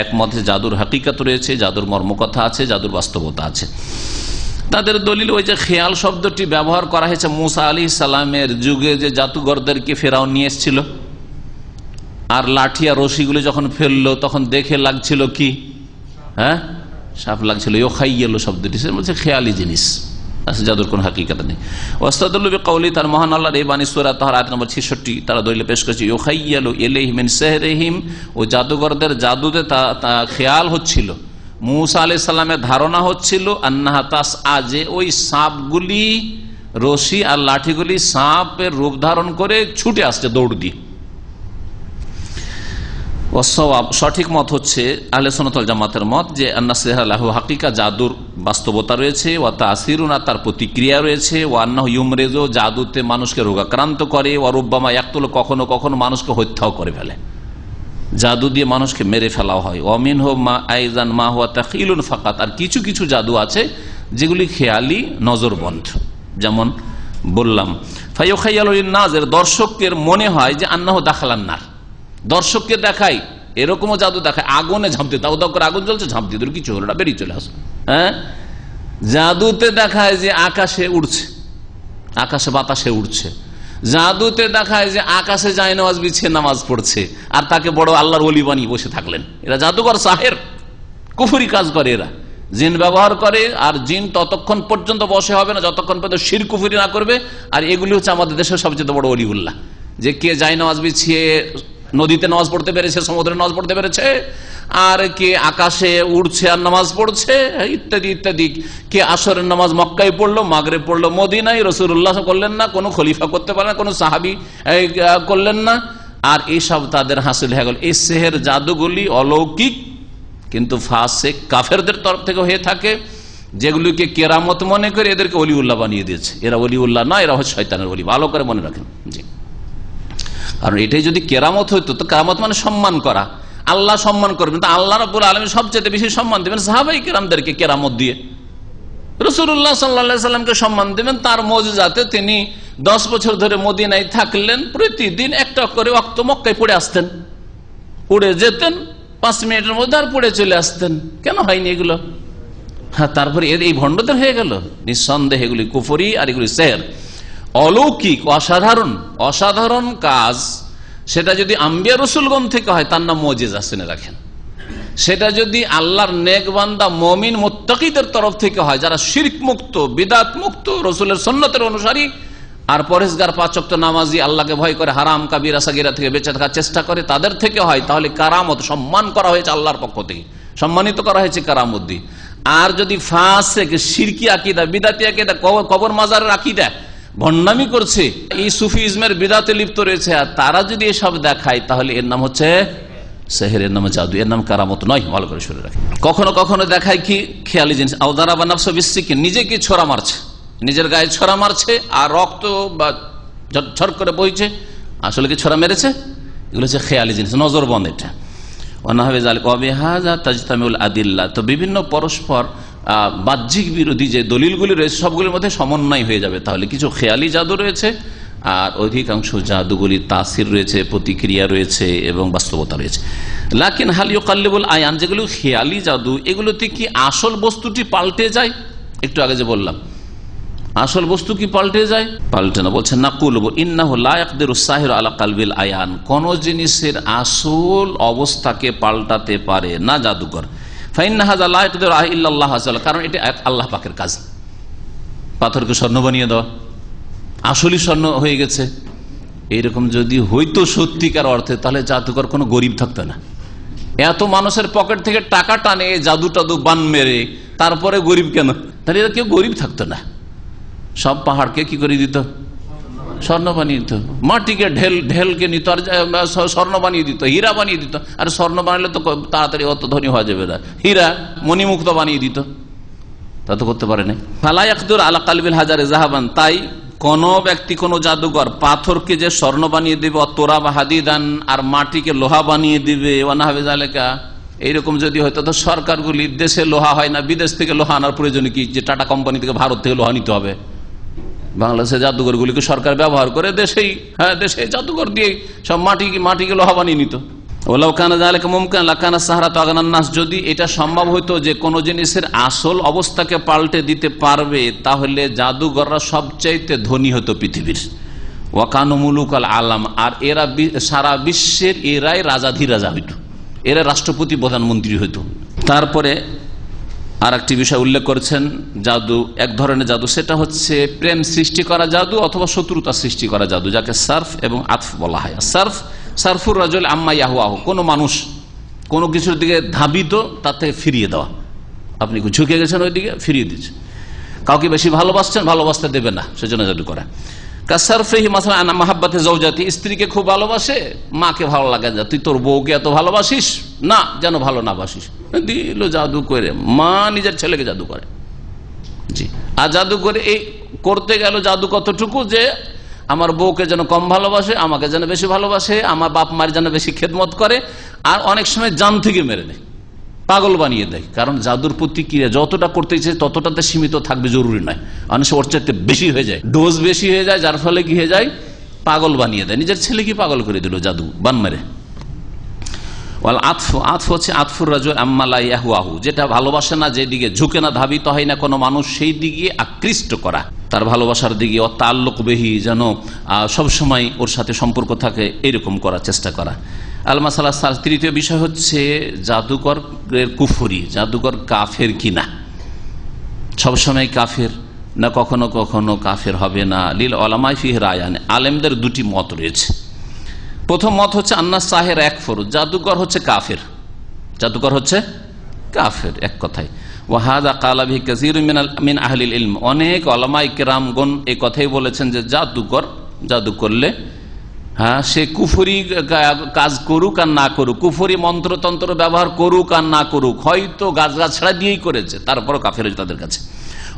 [SPEAKER 4] একমতে জাদুর হাকিকাত রয়েছে, জাদুর মর্মকথা আছে, জাদুর বাস্তবতা আছে। তাদের দলিল ওই যে খেয়াল শব্দটি ব্যবহার করা হয়েছে মুসা আলাইহিস সালামের যুগে, যে জাদুঘরদেরকে ফেরাউন নিয়ে এসেছিল, আর লাঠি আর রশিগুলো যখন ফেললো তখন দেখে লাগছিল কি, হ্যাঁ, সাপ লাগছিল। ইউখাইয়ালু শব্দটি বলছে খেয়ালি জিনিস, জাদুর কোন হাকিকাত নেই। ওয়াস্তাদুল্লু বিকাউলি, তার মহান আল্লাহর এই বাণী সূরা তাহর আয়াত নম্বর 66 তারা দলিল পেশ করেছে, ইউখাইয়ালু ইলাইহি মিন সিহরিহিম, ও জাদুঘরদের জাদুতে তা খেয়াল হচ্ছিল, মুসা আলাইহিস সালামের ধারণা হচ্ছিল, আন্নাহা তাসআ, যে ওই সাপগুলি, রশি আর লাঠিগুলি সাপের রূপ ধারণ করে ছুটে আসছে দৌড় দিয়ে। সঠিক মত হচ্ছে আহলে সুন্নাত ওয়াল জামাতের মত, যে আন্না সিহরা লাহু হাকিকা, জাদুর বাস্তবতা রয়েছে, ওয়া তাসিরুনা, তার প্রতিক্রিয়া রয়েছে, ওয়া আন্নাহু ইউমরিজু, জাদুতে মানুষকে রোগাক্রান্ত করে, ওয়া রুব্বামা ইয়াকতুলু, কখনো কখনো মানুষকে হত্যাও করে ফেলে, জাদু দিয়ে মানুষকে মেরে ফেলা হয়। ওয়ামিনহু মা আইযান মা হুয়া তাখইলুন ফাকাত, আর কিছু কিছু জাদু আছে যেগুলি খেয়ালি, নজরবন্ধ, যেমন বললাম ফায়ুখাইয়ালু লিন-নাযির, দর্শকের মনে হয় যে আন্নাহু দাখালান নার, দর্শককে দেখায় এরকমও জাদু দেখায়, আগুনে ঝাঁপ দিয়ে দাও দাও করে আগুন জ্বলছে, ঝাঁপ দিয়ে কিছু হলো না, বেরিয়ে চলে আসো। হ্যাঁ, জাদুতে দেখায় যে আকাশে উড়ছে, আকাশে বাতাসে উড়ছে। জাদুতে দেখায় যে আকাশে যায় নামাজ বিছিয়ে নামাজ পড়ছে, আর তাকে বড় আল্লাহর ওলি বানিয়ে বসে থাকলেন। এরা জাদুঘর সাহের, কুফরি কাজ করে এরা, জিন ব্যবহার করে। আর জিন ততক্ষণ পর্যন্ত বসে হবে না যতক্ষণ পর্যন্ত শিরক কুফরি না করবে। আর এগুলি হচ্ছে আমাদের দেশের সবচেয়ে বড় ওলিউল্লাহ, যে কে যায় নামাজ বিছিয়ে নদীতে নামাজ পড়তে পেরেছে, সমুদ্রে নামাজ পড়তে পেরেছে, আর কে আকাশে উড়ছে আর নামাজ পড়ছে, ইত্যাদি ইত্যাদি। কে আসরের নামাজ মক্কায় পড়লো, মাগরিব পড়লো মদিনায়, রাসূলুল্লাহ করলেন না, কোনো খলিফা করতে পারে না, কোনো সাহাবী করলেন না। আর এইসব তাদের হাসিল হয়ে গেল। এই সেহের জাদুগুলি অলৌকিক, কিন্তু ফাসিক কাফেরদের তরফ থেকে হয়ে থাকে, যেগুলিকে কেরামত মনে করে এদেরকে ওলিউল্লাহ বানিয়ে দিয়েছে। এরা ওলিউল্লাহ না, এরা হচ্ছে শয়তানের ওলি। ভালো করে মনে রাখেন। জি, কারণ এটাই যদি কেরামত হইতো, তো কেরামত মানে সম্মান করা, আল্লাহ সম্মান করবেন, তো আল্লাহ রাব্বুল আলামিন সবচেয়ে বেশি সম্মান দেবেন সাহাবায়ে কেরামদেরকে কেরামত দিয়ে। রাসূলুল্লাহ সাল্লাল্লাহু আলাইহি সাল্লামকে সম্মান দেবেন তার মুজিজাতে। তিনি 10 বছর ধরে মদিনায় থাকলেন, প্রতিদিন একটা করে ওয়াক্ত মক্কায় পড়ে আসতেন, পড়ে যেতেন 5 মিনিটের মধ্যে আর পড়ে চলে আসতেন। কেন হয়নি এগুলো? হ্যাঁ, তারপরে এই ভণ্ডদের হয়ে গেল। নিঃসন্দেহে এগুলি কুফরি আর এগুলি সেহর, অলৌকিক, অসাধারণ অসাধারণ কাজ। সেটা যদি আম্বিয়া রসুলগণ থেকে হয় তার নাম মুজিজা, শুনে রাখেন। সেটা যদি আল্লাহর নেক বান্দা মুমিন মুত্তাকিদের তরফ থেকে হয়, যারা শিরক মুক্ত, বিদআত মুক্ত, রসুলের সুন্নতের অনুসারী আর পরেশগার, 5 ওয়াক্ত নামাজি, আল্লাহকে ভয় করে, হারাম কাবিরা সাগীরা থেকে বেঁচে থাকার চেষ্টা করে, তাদের থেকে হয়, তাহলে কারামত সম্মান করা হয়েছে আল্লাহর পক্ষ থেকে, সম্মানিত করা হয়েছে কারামত দিয়ে। আর যদি ফাসিক, শিরকি আকীদা, বিদআতি আকীদা, কবর মাজারের আকীদা, ভণ্ডামি করছে, এই সুফিজমের বিদআতে লিপ্ত রয়েছে, আর তারা যদি এসব দেখায়, তাহলে এর নাম হচ্ছে সেহের, এর নাম জাদু, এর নাম কারামত নয়। ভালো করে শুনে রাখে। কখনো কখনো দেখায় কি খেয়ালি জিনিস, আওদারা বা নাফস বিসিকি, নিজেকে ছোড়া মারছে, নিজের গায়ে ছড়া মারছে আর রক্ত বা ঝরঝর করে বইছে, আসলে কি ছড়া মেরেছে? এগুলো হচ্ছে খেয়ালি জিনিস, নজরবন্দ। এটা তো বিভিন্ন পরস্পর বাহ্যিক বিরোধী যে দলিলগুলি রয়েছে সবগুলির মধ্যে সমন্বয় হয়ে যাবে। তাহলে কিছু খেয়ালি জাদু রয়েছে আর অধিকাংশ জাদুগুলি তাসির রয়েছে, প্রতিক্রিয়া রয়েছে এবং বাস্তবতা রয়েছে। লাকিন হাল ইউকাল্লিবুল আয়ান, যেগুলো খেয়ালি জাদু, এগুলোতে কি আসল বস্তুটি পাল্টে যায়? একটু আগে যে বললাম, আসল বস্তু কি পাল্টে যায়? পাল্টে না। বলছেন নাকুল ইন্নাহু লা ইয়াকদিরু সাহিরু আলা কালবিল আয়ান, কোন জিনিসের আসল অবস্থাকে পাল্টাতে পারে না জাদুকর। ফাইন্না হাযা লা ইয়াকদিরু ইল্লাল্লাহ আযza, কারণ এটা আল্লাহ পাকের কাজ। পাথরকে স্বর্ণ বানিয়ে দেওয়া, আসলই স্বর্ণ হয়ে গেছে, এইরকম যদি হইতো সত্যিকার অর্থে, তাহলে জাদুকর কোনো গরিব থাকতো না। এত মানুষের পকেট থেকে টাকা টানে জাদু টাদু বান মেরে, তারপরে গরিব কেন? তাহলে এরা কেউ গরিব থাকতো না। সব পাহাড়কে কি করে দিত? স্বর্ণ বানিয়ে দিত। মাটিকে ঢেলকে নিত আর স্বর্ণ বানিয়ে দিত, হীরা বানিয়ে দিত। আর স্বর্ণ বানালে তো তাড়াতাড়ি অত ধনী হওয়া যাবে না, হীরা মণিমুক্ত বানিয়ে দিত, তা তো করতে পারে না। ফালা ইয়াকদুর আলা কালবিল হাজারে জাহাবান, তাই কোন ব্যক্তি, কোন জাদুঘর পাথরকে যে স্বর্ণ বানিয়ে দিবে, তোরা বা হাদিদান, আর মাটিকে লোহা বানিয়ে দিবে, ওয়ানাহাবে জালেকা, এইরকম যদি হয়তো, তো সরকারগুলি দেশে লোহা হয় না, বিদেশ থেকে লোহা আনার প্রয়োজন কি? যে টাটা কোম্পানি থেকে, ভারত থেকে লোহা নিতে হবে? বাংলাদেশের জাদুঘরগুলিকে সরকার ব্যবহার করে দেশেই, হ্যাঁ দেশে জাদুঘর দিয়ে সব মাটিকে লোহা বানিয়ে নিত। ওলাউ কানা যালিকা মুমকিন লাকানা সাহরাতু আগানান নাস, যদি এটা সম্ভব হইতো যে কোন জিনিসের আসল অবস্থাকে পাল্টে দিতে পারবে, তাহলে জাদুঘররা সবচাইতে ধনী হতো পৃথিবীর। ওয়াকানু মুলুকাল আলাম, আর এরা সারা বিশ্বের এরাই রাজাধিরাজা হইত, এরা রাষ্ট্রপতি প্রধানমন্ত্রী হইত। তারপরে আর একটি বিষয় উল্লেখ করেছেন, জাদু এক ধরনের জাদু, সেটা হচ্ছে প্রেম সৃষ্টি করা জাদু অথবা শত্রুতা সৃষ্টি করা জাদু, যাকে সার্ফ এবং আতফ বলা হয়। সারফুর রাজুল আম্মা ইয়াহুয়াহু, কোন মানুষ কোনো কিছুর দিকে ধাবিত, তার থেকে ফিরিয়ে দেওয়া। আপনি ঝুঁকে গেছেন ওই দিকে, ফিরিয়ে দিচ্ছে। কাউকে বেশি ভালোবাসছেন, ভালোবাসতে দেবে না, সেজন্য জাদু করা। কাসারফিহি মাসালা আনা মাহাব্বাতে যাওজাতি, স্ত্রীকে খুব ভালোবাসে, মাকে ভালো লাগে না, তুই তোর বউকে এত ভালোবাসিস না, যেন ভালো না বাসিস, দিল জাদু করে। মা নিজের ছেলেকে জাদু করে, জি। আর জাদু করে এই করতে গেল জাদু কতটুকু, যে আমার বউকে যেন কম ভালোবাসে, আমাকে যেন বেশি ভালোবাসে, আমার বাপ মার যেন বেশি খেদমত করে, আর অনেক সময় জান থেকে মেরে দেয়, পাগল বানিয়ে দেয়। কারণ জাদুর প্রতিক্রিয়া যতটা করতে ইচ্ছে ততটাতে সীমিত থাকবে জরুরি নয়, অনেক সময় ওর চাইতে বেশি হয়ে যায়, ডোজ বেশি হয়ে যায়, যার ফলে কি হয়ে যায়, পাগল বানিয়ে দেয়। নিজের ছেলে কি পাগল করে দিল জাদু বান মেরে। ওয়াল আতফু, আতফ হচ্ছে আতফুর রাজুল আম্মা লা ইয়াহওয়াহু, যেটা ভালোবাসে না, যেদিকে ঝুঁকে না ধাবিত হয় না কোনো মানুষ, সেই দিকে আকৃষ্ট করা, তার ভালোবাসার দিকে। ও তাল্লুক বিহি, যেন সবসময় ওর সাথে সম্পর্ক থাকে, এরকম করার চেষ্টা করা। আল মাসালা, তৃতীয় বিষয় হচ্ছে জাদুকরের কুফরি, জাদুকর কাফের কিনা, সবসময় কাফের না কখনো কখনো কাফের হবে না। লিল ওলামায়ে ফিহি রায়ান, আলেমদের দুটি মত রয়েছে। প্রথম মত হচ্ছে আন্নাস সাহের একফর, জাদুকর হচ্ছে কাফের, জাদুকর হচ্ছে কাফের, এক কথায়। ওয়াহাদা কালা বিহি কাসীর মিন আহলিল ইলম, অনেক ওলামায়ে কেরামগণ এই কথাই বলেছেন যে জাদুকর, জাদু করলে সে কুফরি কাজ করুক আর না করুক, কুফরি মন্ত্রতন্ত্র ব্যবহার করুক আর না করুক, হয়তো গাছগাছড়া দিয়েই করেছে, তারপরও কাফের হয়েছে তাদের কাছে।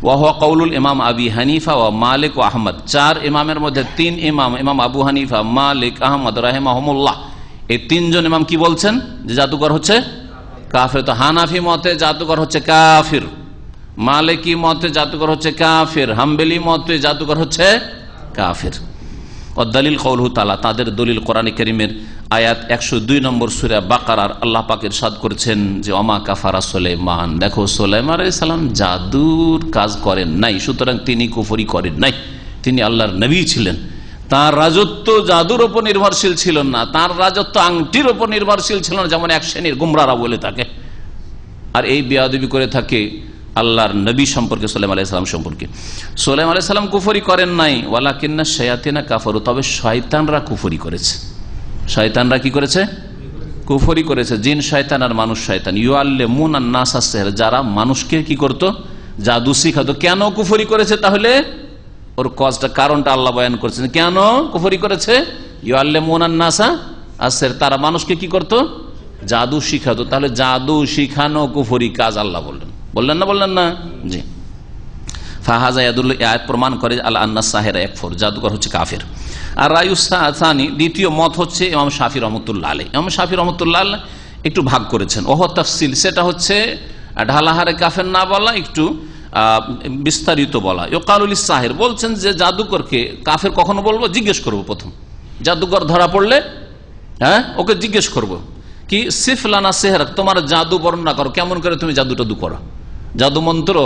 [SPEAKER 4] ওয়াহুয়া কওলুল ইমাম আবি হানিফা ওয়া মালিক ওয়া আহমদ, 4 ইমামের মধ্যে 3 ইমাম, ইমাম আবু হানিফা, মালিক, আহমদ রাহিমাহুমুল্লাহ, এই 3 জন ইমাম কি বলছেন যে জাদুকর হচ্ছে কাফের। তো হানাফি মতে জাদুকর হচ্ছে কাফির, মালিকি মতে জাদুকর হচ্ছে কাফির, হাম্বলি মতে জাদুকর হচ্ছে কাফির। ও দলিল কওলহু তাআলা, তাদের দলিল কোরআনে কারীমের আয়াত 102 নম্বর সূরা বাকারার আল্লাহ পাক ইরশাদ করেছেন যে ওমা কাফারা সুলাইমান, দেখো সুলাইমান আলাইহিস সালাম জাদুর কাজ করেন নাই, সুতরাং তিনি কুফরি করেন নাই, তিনি আল্লাহর নবী ছিলেন। তার রাজত্ব জাদুর উপর নির্ভরশীল ছিল না, তার রাজত্ব আংটির উপর নির্ভরশীল ছিল না, যেমন এক শ্রেণীর গুমরারা বলে থাকে। আর এই বেয়াদবি করে থাকে আল্লাহর নবী সম্পর্কে, সুলাইমান আলাইহিস সালাম সম্পর্কে। সুলাইমান আলাইহিস সালাম কুফরি করেন নাই, ওয়ালাকিন্না শায়াতিনা কাফারু, তবে শয়তানরা কুফরি করেছে। শয়তানরা কি করেছে? কুফরি করেছে। জিন শয়তান আর মানুষ শয়তান। ইউআল্লিমুনা আন-নাস আস-সিহর, যারা মানুষকে কি করত? জাদু শিখাতো। কেন কুফরি করেছে তাহলে? ওর কজটা, কারণটা আল্লাহ বয়ান করছেন। কেন কুফরি করেছে? ইউআল্লিমুনা আন-নাস আস-সিহর, তারা মানুষকে কি করত? জাদু শিখাতো। তাহলে জাদু শিখানো কুফরি কাজ, আল্লাহ বললেন। বললেন না? বললেন না? জি। ফাহাজা ইয়াদুল্লাহ, আয়াত প্রমাণ করে আল আন্নাস সাহেরা একফর, জাদুকর হচ্ছে কাফের। আর রায়ুসানি, দ্বিতীয় মত হচ্ছে ইমাম শাফি রহমতুল্লাহ আলাইহি। ইমাম শাফি রহমতুল্লাহ আলাইহি একটু ভাগ করেছেন, ওহ তাফসিল, সেটা হচ্ছে ঢালাহারে কাফের না বলা, একটু বিস্তারিত বলা। ইউকালু লিস-সাহির, বলছেন যে জাদুকরকে কাফের কখনো বলবো? জিজ্ঞেস করব প্রথম, জাদুকর ধরা পড়লে ওকে জিজ্ঞেস করব কি সিফলানা সেহরাক, তোমার জাদু বর্ণনা করো, কেমন করে তুমি জাদু টাদু করো, জাদু মন্ত্র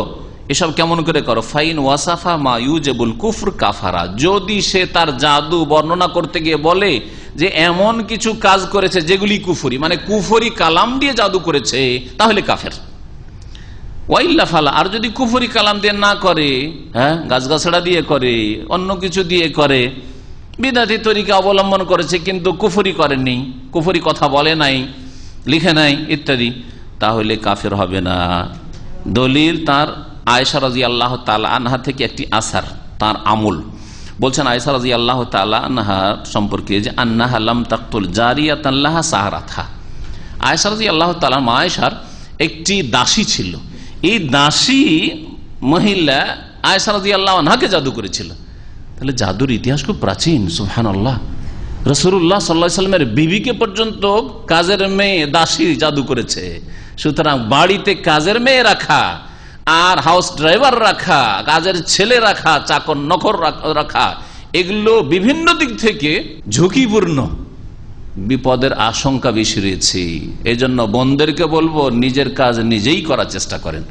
[SPEAKER 4] এসব কেমন করে করো। ফাইন ওয়াসাফা মা ইউজিবুল কুফর কাফারা, যদি সে তার জাদু বর্ণনা করতে গিয়ে বলে যে এমন কিছু কাজ করেছে যেগুলি কুফরি, মানে কুফরি কালাম দিয়ে জাদু করেছে, তাহলে কাফের। ওয়াইল্লা ফালা, আর যদি কুফরি কালাম দিয়ে না করে, গাছগাছড়া দিয়ে করে, অন্য কিছু দিয়ে করে, বিদাতি তরিকা অবলম্বন করেছে কিন্তু কুফরি করেননি, কুফরি কথা বলে নাই, লিখে নাই ইত্যাদি, তাহলে কাফের হবে না। দলিল তার আয়েশা রাদিয়াল্লাহু তাআলা আনহা থেকে একটি আসার, তার আমল। বলছেন আয়েশা রাদিয়াল্লাহু তাআলা আনহা সম্পর্কে যে আন্নাহা লাম তাকতুল জারিয়াতান লাহা সাহারাতহা, আয়েশা রাদিয়াল্লাহু তাআলা মা আয়েশার একটি দাসী ছিল, এই দাসী মহিলা আয়েশা রাদিয়াল্লাহু আনহাকে জাদু করেছিল। তাহলে জাদুর ইতিহাস খুব প্রাচীন। সুবহানাল্লাহ, রাসূলুল্লাহ সাল্লাল্লাহু আলাইহি ওয়াসাল্লামের বিবিকে পর্যন্ত কাজের মেয়ে দাসী জাদু করেছে। সুতরাং বাড়িতে কাজের মেয়ে রাখা আর হাউস ড্রাইভার রাখা, কাজের ছেলে রাখা, চাকর নখর রাখা, এগুলো বিভিন্ন দিক থেকে ঝুঁকিপূর্ণ, বিপদের আশঙ্কা বেশি রয়েছে। এই জন্য বোনদেরকে বলবো নিজের কাজ নিজেই করার চেষ্টা করেন,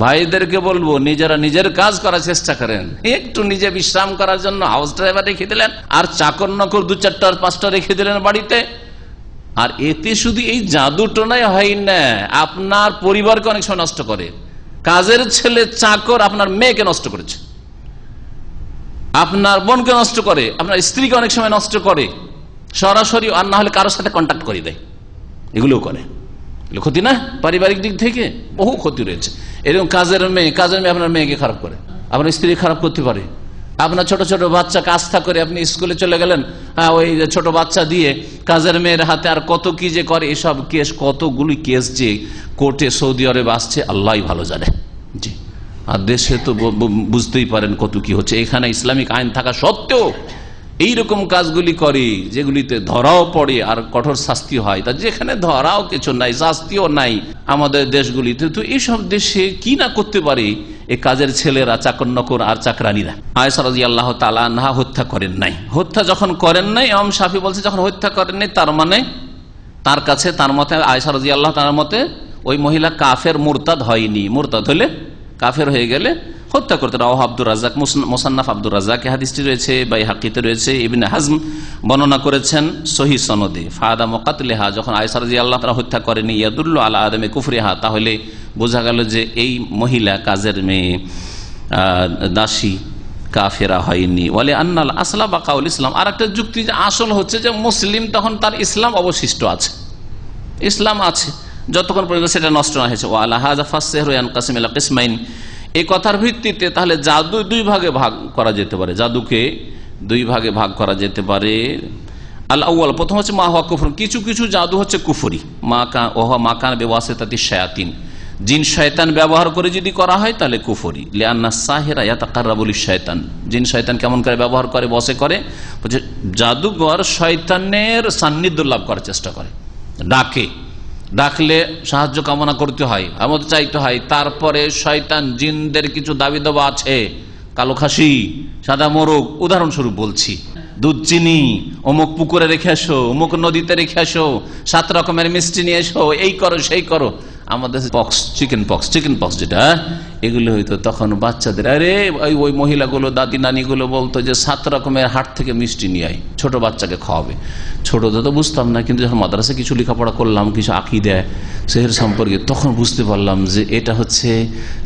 [SPEAKER 4] ভাইদেরকে বলবো নিজেরা নিজের কাজ করার চেষ্টা করেন। একটু নিজে বিশ্রাম করার জন্য হাউস ড্রাইভার রেখে দিলেন আর চাকর নখর 2-4টা 5টা রেখে দিলেন বাড়িতে, আর এতে শুধু এই জাদু টোনাই হয় না, আপনার পরিবারকে অনেক সময় নষ্ট করে। কাজের ছেলে চাকর আপনার মেয়েকে নষ্ট করেছে, আপনার বোনকে নষ্ট করে, আপনার স্ত্রীকে অনেক সময় নষ্ট করে সরাসরি, আর না হলে কারোর সাথে কন্ট্যাক্ট করে দেয়, এগুলো করে। ক্ষতি না? পারিবারিক দিক থেকে বহু ক্ষতি রয়েছে। এরকম কাজের মেয়ে আপনার মেয়েকে খারাপ করে, আপনার স্ত্রী খারাপ করতে পারে। আপনার ছোট ছোট বাচ্চাকে আস্থা করে আপনি স্কুলে চলে গেলেন, ওই ছোট বাচ্চা দিয়ে কাজের মেয়ের হাতে, আর কত কি যে করে, এসব কেস, কতগুলি কেস যে কোর্টে সৌদি আরব আসছে আল্লাহই ভালো জানে। জি, আর দেশে তো বুঝতেই পারেন কত কি হচ্ছে। এখানে ইসলামিক আইন থাকা সত্ত্বেও এইরকম কাজগুলি করে, যেগুলিতে ধরাও পড়ে আর কঠোর শাস্তি হয়। তা যেখানে ধরাও কিছু নাই, শাস্তিও নাই আমাদের দেশগুলিতে, তো এইসব দেশে কি না করতে পারে এই কাজের ছেলেরা, চাকর নকর আর চাকরানিরা। আয়েশা রাদিয়াল্লাহু তাআলা আনহা হত্যা করেন নাই। হত্যা যখন করেন নাই, ইমাম শাফি বলছে যখন হত্যা করেন নাই, তার মানে তার কাছে, তার মতে, আয়েশা রাদিয়াল্লাহু তাআলার মতে ওই মহিলা কাফের মুরতাদ হয়নি। মুরতাদ হলে, কাফের হয়ে গেলে হত্যা করতে। রাওয়াহ আব্দুর রাজ্জাক, মুসান্নাফ আব্দুর রাজ্জাকে হাদিসটি রয়েছে, বাইহাকিতে রয়েছে, ইবনে হাজম বর্ণনা করেছেন সহিহ সনদে। ফাদা মুকাতলিহা, যখন আয়েশা রাদিয়াল্লাহু তাআলা হত্যা করেনি, ইয়াদুল্লু আলা আদমে কুফরিহা, তাহলে বোঝা গেল যে এই মহিলা, কাজের মেয়ে, দাসী, কাফেরা হয়নি। ওয়ালি আন্নাল আসলা বাকাউল ইসলাম, আর একটা যুক্তি যে আসল হচ্ছে যে মুসলিম তখন তার ইসলাম অবশিষ্ট আছে, ইসলাম আছে যতক্ষণ পর্যন্ত সেটা নষ্ট না হয়েছে। ওয়ালা হাযা ফাসসিহরু ইয়ানকাসিমু ইলা কিসমাইন, এই কথার ভিত্তিতে তাহলে জাদু দুই ভাগে ভাগ করা যেতে পারে, জাদুকে দুই ভাগে ভাগ করা যেতে পারে। আল আউয়াল, প্রথম হচ্ছে মা হুয়া কুফর, কিছু কিছু জাদু হচ্ছে কুফরি, মা কান বিওয়াসিতাতি শায়াতিন, জিন শয়তান ব্যবহার করে যদি করা হয় তাহলে কুফরি। লিআন্না সাহিরা ইয়াতাকাররাবু লিশ-শায়তান, জিন শয়তান কেমন করে ব্যবহার করে, বসে করে, জাদুঘর শয়তানের সান্নিধ্য লাভ করার চেষ্টা করে, ডাকলে সাহায্য কামনা করতে হয়, আমদ চাইতে হয়, তারপরে শয়তান জিনদের কিছু দাবি দাবা আছে, কালো খাসি, সাদা মোরগ, উদাহরণস্বরূপ বলছি, দুধ চিনি অমুক পুকুরে রেখে আসো, অমুক নদীতে রেখে আসো, 7 রকমের মিষ্টি নিয়ে এসো, এই করো সেই করো। আমাদের চিকেন পক্স যেটা, এগুলো হইতো তখন বাচ্চাদের, আরে ওই মহিলাগুলো, দাদি নানিগুলো বলতো যে 7 রকমের হাট থেকে মিষ্টি নিয়ে আয়, ছোট বাচ্চাকে খাওয়াবে। ছোট তো বুঝতাম না, কিন্তু যখন মাদ্রাসায় কিছু লেখাপড়া করলাম, কিছু আকীদা সেহের সম্পর্কে, তখন বুঝতে পারলাম যে এটা হচ্ছে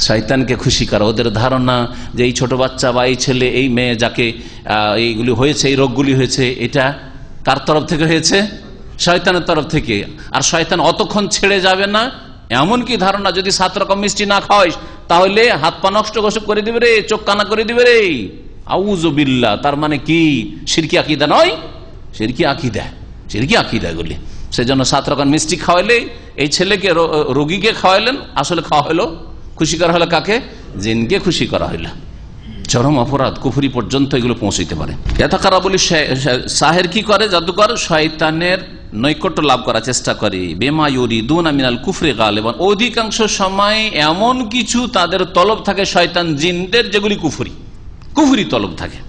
[SPEAKER 4] শয়তানকে খুশি করা। ওদের ধারণা যে এই ছোট বাচ্চা বা এই ছেলে, এই মেয়ে যাকে এইগুলি হয়েছে, এই রোগগুলি হয়েছে, এটা কার তরফ থেকে হয়েছে? শয়তানের তরফ থেকে। আর শয়তান অতক্ষণ ছেড়ে যাবে না, এমনকি ধারণা যদি 7 রকম মিষ্টি না খাওয়াইস তাহলে হাত পা নষ্ট করে দিবে রে, চোখ কানা করে দিবে রে। আউযু বিল্লাহ, তার মানে কি? শিরকি আকীদা নয়, শিরকি আকীদা এগুলি। সেজন্য 7 রকম মিষ্টি খাওয়াইলে, এই ছেলেকে, রোগীকে খাওয়াইলেন, আসলে খাওয়া হলো, খুশি করা হলো কাকে? জিনকে খুশি করা হইল। চরম অপরাধ, কুফরি পর্যন্ত এগুলো পৌঁছাইতে পারে। ইয়াতাকাররাবু সাহের কি করে? জাদুকর শয়তানের নৈকট্য লাভ করার চেষ্টা করে। বিমা ইউরিদুনা মিনাল কুফরি গালিবান, অধিকাংশ সময় এমন কিছু তাদের তলব থাকে শয়তান জিনদের, যেগুলি কুফরি তলব থাকে।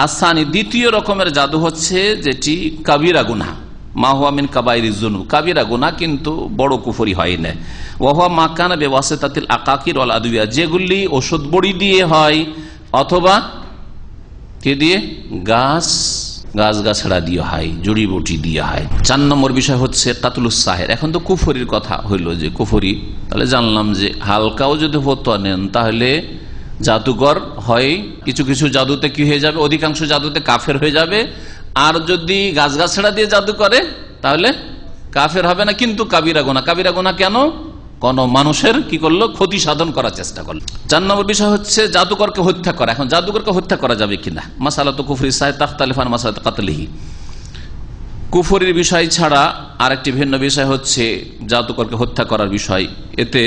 [SPEAKER 4] আসানি, দ্বিতীয় রকমের জাদু হচ্ছে যেটি কাবিরা গুনাহ, মা হুয়া মিন কাবাইরিজ যুনুব, কাবিরা গুনাহ কিন্তু বড় কুফরি হয় না। ওয়া হুয়া মা কানা বিওয়াসিতাতিল আকাকির ওয়াল আদওয়িয়া, যেগুলি ওষুধ বড়ি দিয়ে হয় অথবা কে দিয়ে? গাছগাছড়া দিয়ে হয়, জড়িবুটি দিয়ে হয়। 4 নম্বর বিষয় হচ্ছে কাতলুস সাহের। এখন তো কুফরির কথা হইল যে কুফরি, তাহলে জানলাম যে হালকাও যদি ফতোয়া নেন তাহলে জাদুঘর হয়, কিছু কিছু জাদুতে কি হয়ে যাবে? অধিকাংশ জাদুতে কাফের হয়ে যাবে। আর যদি গাছগাছড়া দিয়ে জাদু করে তাহলে কাফের হবে না, কিন্তু কাবিরা গুনাহ কেন? কোন মানুষের কি করলো? ক্ষতি সাধন করার চেষ্টা করলো। 4 নম্বর বিষয় হচ্ছে জাদুকরকে হত্যা করা। এখন জাদুকরকে হত্যা করা যাবে কিনা? মাসালাতু কুফরি সাহেব তাখতালিফ আন মাসালাত কাতলিহি। কুফরির বিষয় ছাড়া আরেকটি ভিন্ন বিষয় হচ্ছে জাদুকরকে হত্যা করার বিষয়। এতে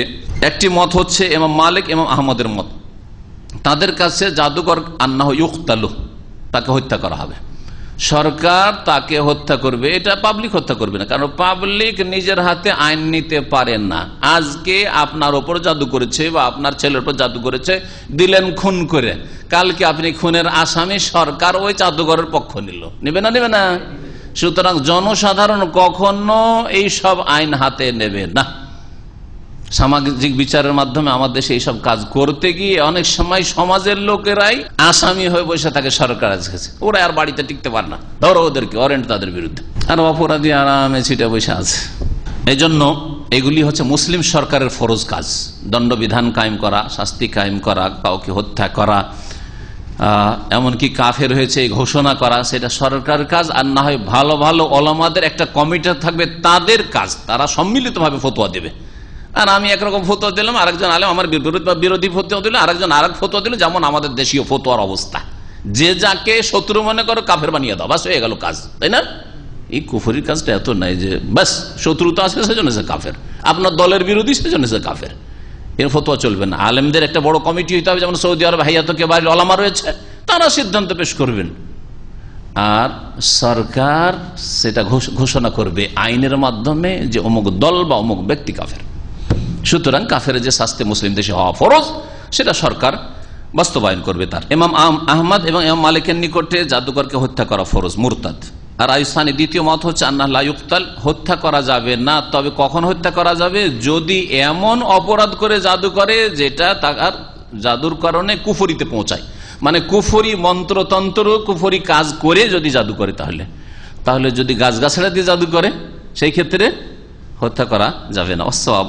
[SPEAKER 4] একটি মত হচ্ছে ইমাম মালিক, ইমাম আহমদের মত। তাদের কাছে জাদুকর আন্নাহু ইউকতালু, তাকে হত্যা করা হবে। সরকার তাকে হত্যা করবে, এটা পাবলিক হত্যা করবে না, কারণ পাবলিক নিজের হাতে আইন নিতে পারে না। আজকে আপনার ওপর জাদু করেছে বা আপনার ছেলের উপর জাদু করেছে, দিলেন খুন করে, কালকে আপনি খুনের আসামি, সরকার ওই জাদুঘরের পক্ষ নেবে না। সুতরাং জনসাধারণ কখনো এই সব আইন হাতে নেবে না। সামাজিক বিচারের মাধ্যমে আমাদের দেশে এইসব কাজ করতে গিয়ে অনেক সময় সমাজের লোকেরাই আসামি হয়ে বসে থাকে সরকারের কাছে, ওরা আর বাড়িতে টিকতে পারে না, ধরো ওদেরকে, ওয়ারেন্ট তাদের বিরুদ্ধে, আর অপরাধী আরামে ছিটে বসে আছে। এই জন্য এগুলি হচ্ছে মুসলিম সরকারের ফরজ কাজ, দণ্ডবিধান কায়েম করা, শাস্তি কায়েম করা, কাউকে হত্যা করা, এমনকি কাফের হয়েছে এই ঘোষণা করা, সেটা সরকারের কাজ। আর না হয় ভালো ভালো ওলামাদের একটা কমিটি থাকবে, তাদের কাজ, তারা সম্মিলিতভাবে ফতোয়া দেবে। আর আমি একরকম ফতোয়া দিলাম, আরেকজন আলেম আমার বিরোধী ফতোয়া দিল, আরেকজন আরেক ফতোয়া দিল, যেমন আমাদের দেশীয় ফতোয়ার অবস্থা, যে যাকে শত্রু মনে করো কাফের বানিয়ে দাও, বাস হয়ে গেল কাজ, তাই না? এই কুফরির কাজটা এত নাই যে বাস শত্রুতা আছে সেজন্য সে কাফের, আপনার দলের বিরোধী সেজন্য সে কাফের, এর ফতোয়া চলবে না। আলেমদের একটা বড় কমিটি হইতে হবে, যেমন সৌদি আরব হাইয়াতুকে বাড়ির ওলামা রয়েছে, তারা সিদ্ধান্ত পেশ করবেন, আর সরকার সেটা ঘোষণা করবে আইনের মাধ্যমে যে অমুক দল বা অমুক ব্যক্তি কাফের। সুতরাং কাফের যে শাস্তি মুসলিম দেশে হওয়া ফরজ, সেটা সরকার বাস্তবায়ন করবে। তার ইমাম আহমদ এবং ইমাম মালিকের নিকটে জাদুকরকে হত্যা করা ফরজ, মুরতাদ। আর আইসানি দ্বিতীয় মত হচ্ছে আন্নাহ লা ইউকতাল, হত্যা করা যাবে না। তবে কখন হত্যা করা যাবে? যদি এমন অপরাধ করে জাদু করে যেটা তার জাদুর কারণে কুফরিতে পৌঁছায়, মানে কুফরি মন্ত্রতন্ত্র কুফরি কাজ করে যদি জাদু করে, তাহলে যদি গাছগাছড়া দিয়ে জাদু করে সেই ক্ষেত্রে হত্যা করা যাবে না। অসওয়াব,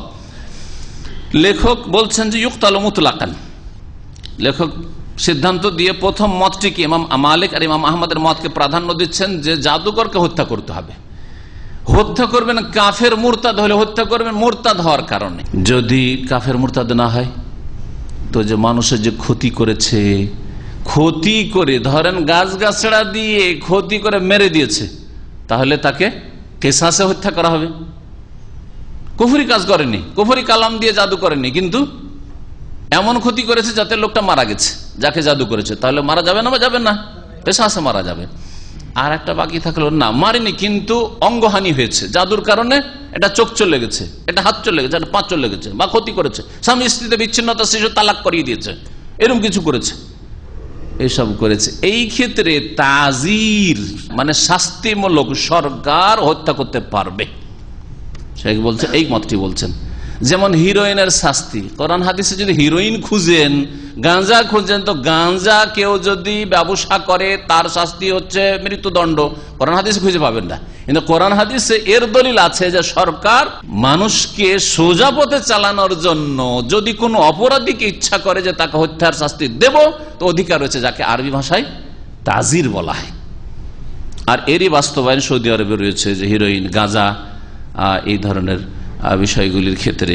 [SPEAKER 4] লেখক বলছেন যে ইউকতাল মুতলাকান। লেখক সিদ্ধান্ত দিয়ে প্রথম মতটিকে ইমাম মালিক আর ইমাম আহমদের মতকে প্রাধান্য দিচ্ছেন যে জাদুকরকে হত্যা করতে হবে। হত্যা করবেন কাফের মুরতাদ হলে হত্যা করবেন মুরতাদ হওয়ার কারণে। যদি কাফের মুরতাদ না হয় তো যে মানুষের যে ক্ষতি করেছে, ক্ষতি করে ধরেন গাছগাছড়া দিয়ে ক্ষতি করে মেরে দিয়েছে, তাহলে তাকে কেসাসে হত্যা করা হবে। কুফরি কাজ করেনি, কুফরি কালাম দিয়ে জাদু করেনি, কিন্তু এমন ক্ষতি করেছে যাতে লোকটা মারা গেছে, যাকে জাদু করেছে, তাহলে মারা যাবে না বা যাবে না? কেসাসে মারা যাবে। আর একটা বাকি থাকলো না, মারেনি কিন্তু অঙ্গহানি হয়েছে জাদুর কারণে, এটা চোখ চলে গেছে, এটা হাত চলে গেছে, এটা পা চলে গেছে, বা ক্ষতি করেছে, স্বামী স্ত্রীতে বিচ্ছিন্নতা, শিশু তালাক করিয়ে দিয়েছে, এরকম কিছু করেছে, এইসব করেছে। এই ক্ষেত্রে তাজির মানে শাস্তিমূলক সরকার হত্যা করতে পারবে। শেখ বলছে, এই মতটি বলছেন। যেমন হিরোইনের শাস্তি, কোরআন হাদিসে যদি হিরোইন খুঁজেন, গাঁজা খুঁজেন, তো গাঁজা কেউ যদি ব্যবসা করে তার শাস্তি হচ্ছে মৃত্যুদণ্ড। কোরআন হাদিসে খুঁজে পাবেন না, কিন্তু কোরআন হাদিসে এর দলিল আছে যে সরকার মানুষকে সোজা পথে চালানোর জন্য যদি কোনো অপরাধীকে ইচ্ছা করে যে তাকে হত্যার শাস্তি দেব, তো অধিকার রয়েছে, যাকে আরবি ভাষায় তাজির বলা হয়। আর এরই বাস্তবায়ন সৌদি আরবে রয়েছে, যে হিরোইন, গাঁজা এই ধরনের বিষয়গুলির ক্ষেত্রে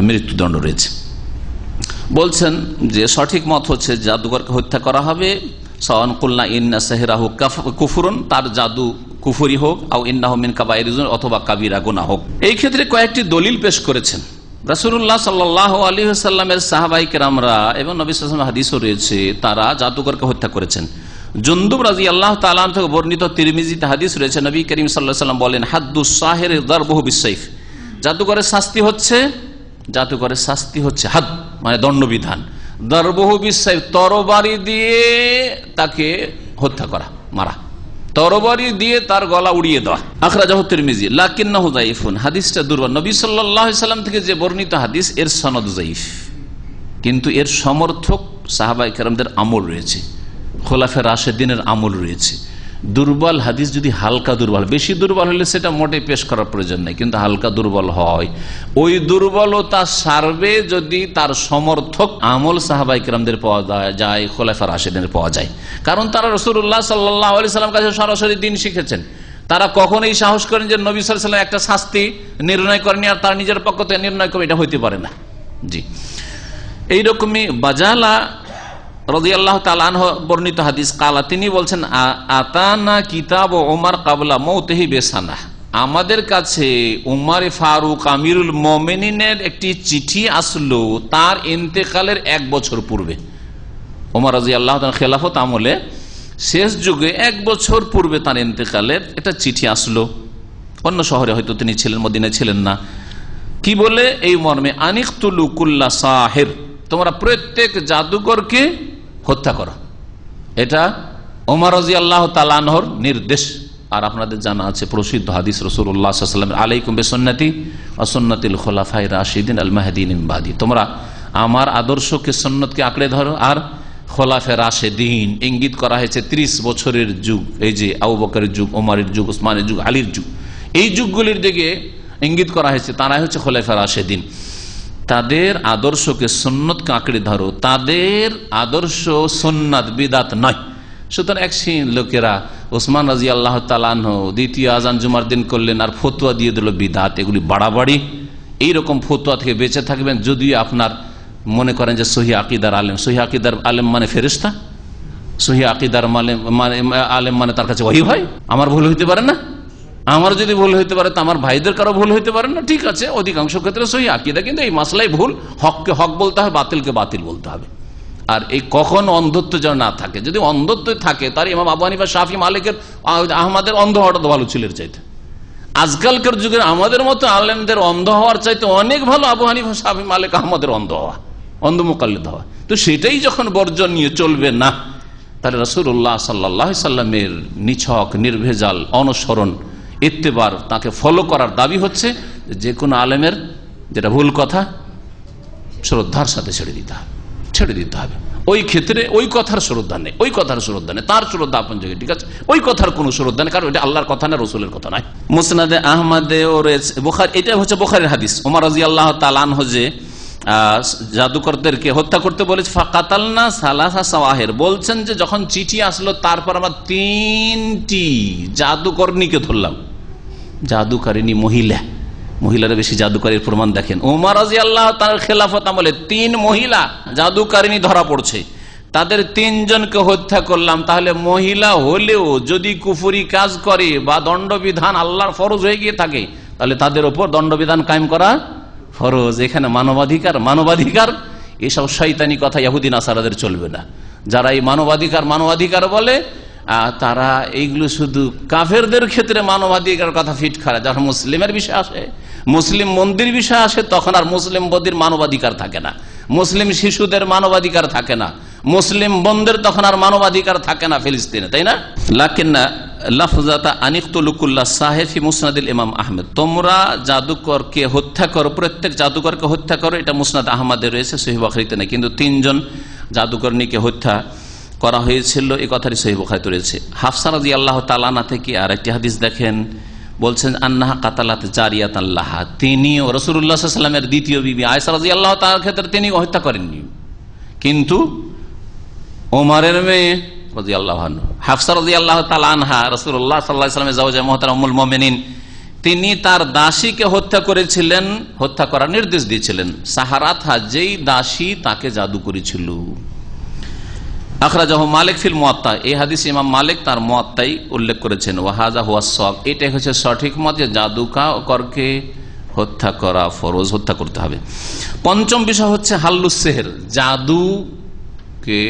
[SPEAKER 4] মৃত্যুদণ্ড রয়েছে। বলছেন যে সঠিক মত হচ্ছে জাদুকরকে হত্যা করা হবে, সাওয়ান কুলনা ইন্না সাহিরাহু কুফরুন, তার জাদু কুফরি হোক, আও ইন্নাহু মিন কাবাইরিজ, অথবা কাবিরা গুনাহ হোক। এই ক্ষেত্রে কয়েকটি দলিল পেশ করেছেন রাসূলুল্লাহ সাল্লাল্লাহু আলাইহি ওয়াসাল্লামের সাহাবায়ে কেরামরা, এবং নবী সাল্লাল্লাহু আলাইহি ওয়াসাল্লাম হাদিসও রয়েছে, তারা জাদুকরকে হত্যা করেছেন। জুনদুব রাদিয়াল্লাহু তাআলা আনহু থেকে বর্ণিত তিরমিজিতে হাদিস রয়েছে, নবী করিম সাল্লাল্লাহু আলাইহি ওয়াসাল্লাম বলেন, হাদ্দুস সাহির দারবুহু বিসসাইফ, জাদুকরের শাস্তি হচ্ছে হাদ মানে দণ্ডবিধান, দারবুহু বিসসাইফ তরবারি দিয়ে তাকে হত্যা করা, মারা, তরবারি দিয়ে তার গলা উড়িয়ে দেওয়া। আখরাজাহু তিরমিজি লাকিন্নাহু যায়িফুন, হাদিসটা দুর্বল। নবী সাল্লাল্লাহু আলাইহি ওয়াসাল্লাম থেকে যে বর্ণিত হাদিস, এর সনদ যায়িফ, কিন্তু এর সমর্থক সাহাবায়ে কেরামদের আমল রয়েছে, খোলাফায়ে রাশেদিনের আমল রয়েছে। দুর্বল হাদিস যদি হালকা দুর্বল, বেশি দুর্বল হলে সেটা মোটে পেশ করার প্রয়োজন নেই, কিন্তু হালকা দুর্বল হয়, ওই দুর্বলতা সারবে যদি তার সমর্থক আমল সাহাবায়ে কেরামদের পাওয়া যায়, খোলাফায়ে রাশেদিনের পাওয়া যায়। কারণ তারা রাসূলুল্লাহ সাল্লাল্লাহু আলাইহি ওয়াসাল্লাম কাছে সরাসরি দ্বীন শিখেছেন। তারা কখনোই সাহস করেন যে নবী সাল্লাল্লাহু আলাইহি ওয়াসাল্লাম একটা শাস্তি নির্ণয় করেনি আর তার নিজের পক্ষ থেকে নির্ণয় করে, এটা হইতে পারে না। জি, এইরকমই বাজালা রাদিয়াল্লাহু তাআলা আনহু বর্ণিত হাদিস, কালা, তিনি বলছেন, আতানা কিতাব ওমর কাবলা মৌতিহি বিসানাহ, আমাদের কাছে উমর ফারুক আমিরুল মুমিনিনের একটি চিঠি আসলো তার ইন্তেকালের 1 বছর পূর্বে। ওমর রাদিয়াল্লাহু তাআলা খেলাফত আমলে শেষ যুগে 1 বছর পূর্বে তার ইন্তেকালের একটা চিঠি আসলো। অন্য শহরে হয়তো তিনি ছিলেন, মদিনায় ছিলেন না। কি বলে? এই মর্মে, আনিকতুলু কুল্লা সাহির, তোমরা প্রত্যেক জাদুকরকে হত্যা করো। এটা ওমর রাদিয়াল্লাহু তাআলা আনহুর নির্দেশ। আর আপনাদের জানা আছে প্রসিদ্ধ হাদিস রাসূলুল্লাহ সাল্লাল্লাহু আলাইহি ওয়াসাল্লাম, আলাইকুম বিসুন্নতি ওয়া সুন্নাতিল খুলাফায়ে রাশিদিন আল মাহদিয়িন মিন বাদি, তোমরা আমার আদর্শকে, সুন্নতকে আঁকড়ে ধরো, আর খোলাফায়ে রাশিদিন ইঙ্গিত করা হয়েছে 30 বছরের যুগ, এই যে আবু বকরের যুগ, ওমরের যুগ, ওসমানের যুগ, আলীর যুগ, এই যুগগুলির দিকে ইঙ্গিত করা হয়েছে। তারাই হচ্ছে খোলাফায়ে রাশিদিন। তাদের আদর্শকে, সুন্নতকে আঁকড়ে ধরো, তাদের আদর্শ সুন্নাত বিদাত নয়। সুতরাং এক লোকেরা ওসমান রাদিয়াল্লাহু তাআলা আনহু দ্বিতীয় আযান জুমার দিন করলেন আর ফতোয়া দিয়ে দিল বিদাত, এগুলি বাড়াবাড়ি। এইরকম ফতোয়া থেকে বেঁচে থাকবেন যদি আপনার মনে করেন যে সহিহ আকীদার আলেম, সহিহ আকীদার আলেম মানে ফেরেশতা, সহিহ আকীদার আলেম মানে তার কাছে ওহী হয়। আমার ভুল হইতে পারে না, আমার যদি ভুল হইতে পারে তো আমার ভাইদের কারো ভুল হইতে পারে না, ঠিক আছে, অধিকাংশ ক্ষেত্রে সহিহ আকীদা, কিন্তু এই মাসলাই ভুল, হককে হক বলতে হবে, বাতিলকে বাতিল বলতে হবে। আর এই কখন অন্ধত্ব যেন না থাকে, যদি অন্ধত্ব থাকে তার ইমাম আবু হানিফা, শাফি, মালিকের, আহমদের অন্ধ হওয়াটা তো ভালো ছিল এর চাইতে। আজকালকার যুগে আমাদের মতো আলেমদের অন্ধ হওয়ার চাইতে অনেক ভালো আবু হানিফা, শাফি, মালিক, আহমদের অন্ধ হওয়া, অন্ধ মুকাল্লিদ হওয়া। তো সেটাই যখন বর্জন নিয়ে চলবে না, তাহলে রাসূলুল্লাহ সাল্লাল্লাহু আলাইহি সাল্লামের নিছক নির্ভেজাল অনুসরণ ইত্তেবার তাকে ফলো করার দাবি হচ্ছে যে কোনো আলেমের যেটা ভুল কথা শ্রদ্ধার সাথে ছেড়ে দিতে হবে ওই ক্ষেত্রে ওই কথার শ্রদ্ধা নেই, তার শ্রদ্ধা আপন জায়গায় ঠিক আছে, ওই কথার কোনো শ্রদ্ধা নেই, কারণ এটা আল্লাহর কথা না, রসুলের কথা নয়। মুসনাদে আহমদে ও বুখারী, এটা হচ্ছে বুখারীর হাদিস। ওমর রাদিয়াল্লাহু তাআলা আনহু যে জাদুকরদেরকে হত্যা করতে বলেছে, ফাকাতালনা সালাসা সাওয়াহির, বলছেন যে যখন চিঠি আসলো তারপর আমরা 3টি জাদুকরণীকে ধরলাম। জাদুকারিনী মহিলারা বেশি জাদুকারীর প্রমাণ দেখেন। ওমর রাদিয়াল্লাহু তাআলার খেলাফত আমলে 3 মহিলা জাদুকারিনী ধরা পড়ছে, তাদের 3 জনকে হত্যা করলাম। তাহলে মহিলা হলেও যদি কুফরি কাজ করে বা দণ্ডবিধান আল্লাহর ফরজ হয়ে গিয়ে থাকে, তাহলে তাদের উপর দণ্ডবিধান কায়েম করা ফরজ। এখানে মানবাধিকার এসব শয়তানি কথা ইহুদি নাসারাদের চলবে না। যারা এই মানবাধিকার বলে তারা এইগুলো শুধু কাফেরদের ক্ষেত্রে মানবাধিকার কথা ফিট খায়। যখন মুসলিমের বিষয় আসে, মুসলিম মন্দির বিষয় আসে, তখন আর মুসলিম বন্দির মানবাধিকার থাকে না, মুসলিম শিশুদের মানবাধিকার থাকে না, মুসলিম বন্দের তখন আর মানবাধিকার থাকে না ফিলিস্তিনে, তাই না? লাকিন্না লাফজাতা আনিকতুলুকুল্লাহ সাহেফি মুসনাদিল ইমাম আহমেদ, তোমরা জাদুকরকে হত্যা করো, প্রত্যেক জাদুকরকে হত্যা করো, এটা মুসনাদ আহমদে রয়েছে, সহিহ বুখারীতে নেই। কিন্তু 3 জন জাদুকরণীকে হত্যা করা হয়েছিল এই কথাটি সহিহ বুখারীতে রয়েছে। হাফসা রাদিয়াল্লাহু তাআলা আনহা থেকে আরেকটি হাদিস দেখেন, বলছেন আন্নাহা কাতালাত জারিয়াতান লাহা, তিনিও রাসূলুল্লাহ সাল্লাল্লাহু আলাইহি ওয়াসাল্লামের দ্বিতীয় বিবি আয়েশা রাদিয়াল্লাহু তাআলার ক্ষেত্রে তিনি হত্যা করেননি, কিন্তু ওমরের মেয়ে রাদিয়াল্লাহু আনহা হাফসা রাদিয়াল্লাহু তাআলা আনহা রাসূলুল্লাহ সাল্লাল্লাহু আলাইহি ওয়াসাল্লামের জাওজা মুহতারামা উম্মুল মুমিনিন, তিনি তার দাসীকে হত্যা করেছিলেন, হত্যা করার নির্দেশ দিয়েছিলেন। সাহারাতহা, যেই দাসী তাকে জাদু করেছিল। আখরাজাহু মালিক ফিল মুয়াত্তা, এই হাদিস ইমাম মালিক তার মুয়াত্তাই উল্লেখ করেছেন। ওয়াহাজা হুয়া সওয়াব, এটাই হচ্ছে সঠিক মত যে জাদুকরকে হত্যা করা ফরজ, হত্যা করতে হবে। 5ম বিষয় হচ্ছে হাল্লুস সেহর, জাদুকে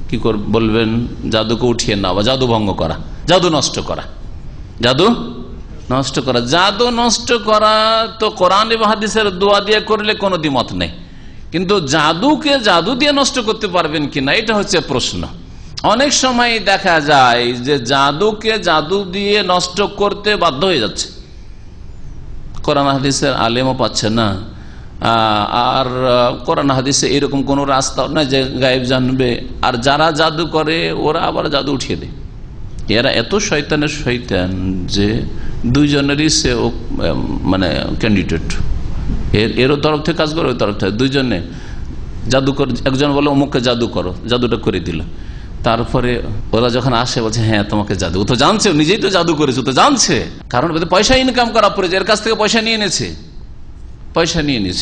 [SPEAKER 4] কি বলবেন, জাদুকে উঠিয়ে নেওয়া, জাদু ভঙ্গ করা, জাদু নষ্ট করা। জাদু নষ্ট করা তো কোরআন এবং হাদিসের দোয়া দিয়ে করলে কোনো দ্বিমত নেই, কিন্তু জাদুকে জাদু দিয়ে নষ্ট করতে পারবেন কিনা এটা হচ্ছে প্রশ্ন। অনেক সময় দেখা যায় যে জাদুকে জাদু দিয়ে নষ্ট করতে বাধ্য হয়ে যাচ্ছে, কোরআন হাদিসের আলেমও পাচ্ছে না, আর কোরআন হাদিসে এরকম কোন রাস্তা না যে গায়েব জানবে, আর যারা জাদু করে ওরা আবার জাদু উঠিয়ে দেয়। এরা এত শয়তানের শয়তান যে 2 জনেরই সে মানে ক্যান্ডিডেট, এরও তরফ থেকে কাজ করে, ওই তরফ থেকে 2 জনে জাদু করে। একজন বলে অমুককে জাদু করো, জাদুটা করে দিল, তারপরে ওরা যখন আসে বলছে হ্যাঁ তোমাকে জাদু, ও তো জানছে, নিজেই তো জাদু করেছে, তো জানছে, কারণ পয়সা ইনকাম করা পড়েছে, এর কাছ থেকে পয়সা নিয়ে নিয়েছে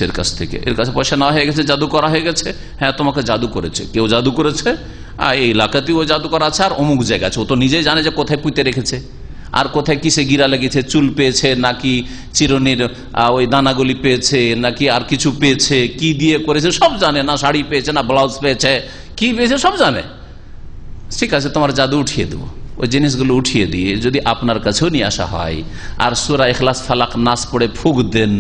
[SPEAKER 4] এর কাছ থেকে, এর কাছে পয়সা নেওয়া হয়ে গেছে, জাদু করা হয়ে গেছে, হ্যাঁ তোমাকে জাদু করেছে, কেউ জাদু করেছে, এই এলাকাতেও জাদু করা আছে, আর অমুক জায়গা আছে, ও তো নিজেই জানে যে কোথায় পুঁতে রেখেছে, আর কোথায় কিসে গিরা লেগেছে, চুল পেয়েছে নাকি চিরুনির ওই দানাগুলি পেয়েছে নাকি আর কিছু পেয়েছে, কি দিয়ে করেছে সব জানে, না শাড়ি পেয়েছে না ব্লাউজ পেয়েছে, কি পেয়েছে সব জানে। ঠিক আছে, তোমার জাদু উঠিয়ে দেবো। ওই জিনিসগুলো উঠিয়ে দিয়ে যদি আপনার কাছেও নিয়ে আসা হয়, আর সূরা ইখলাস ফালাক নাস পড়ে ফুঁক দেন,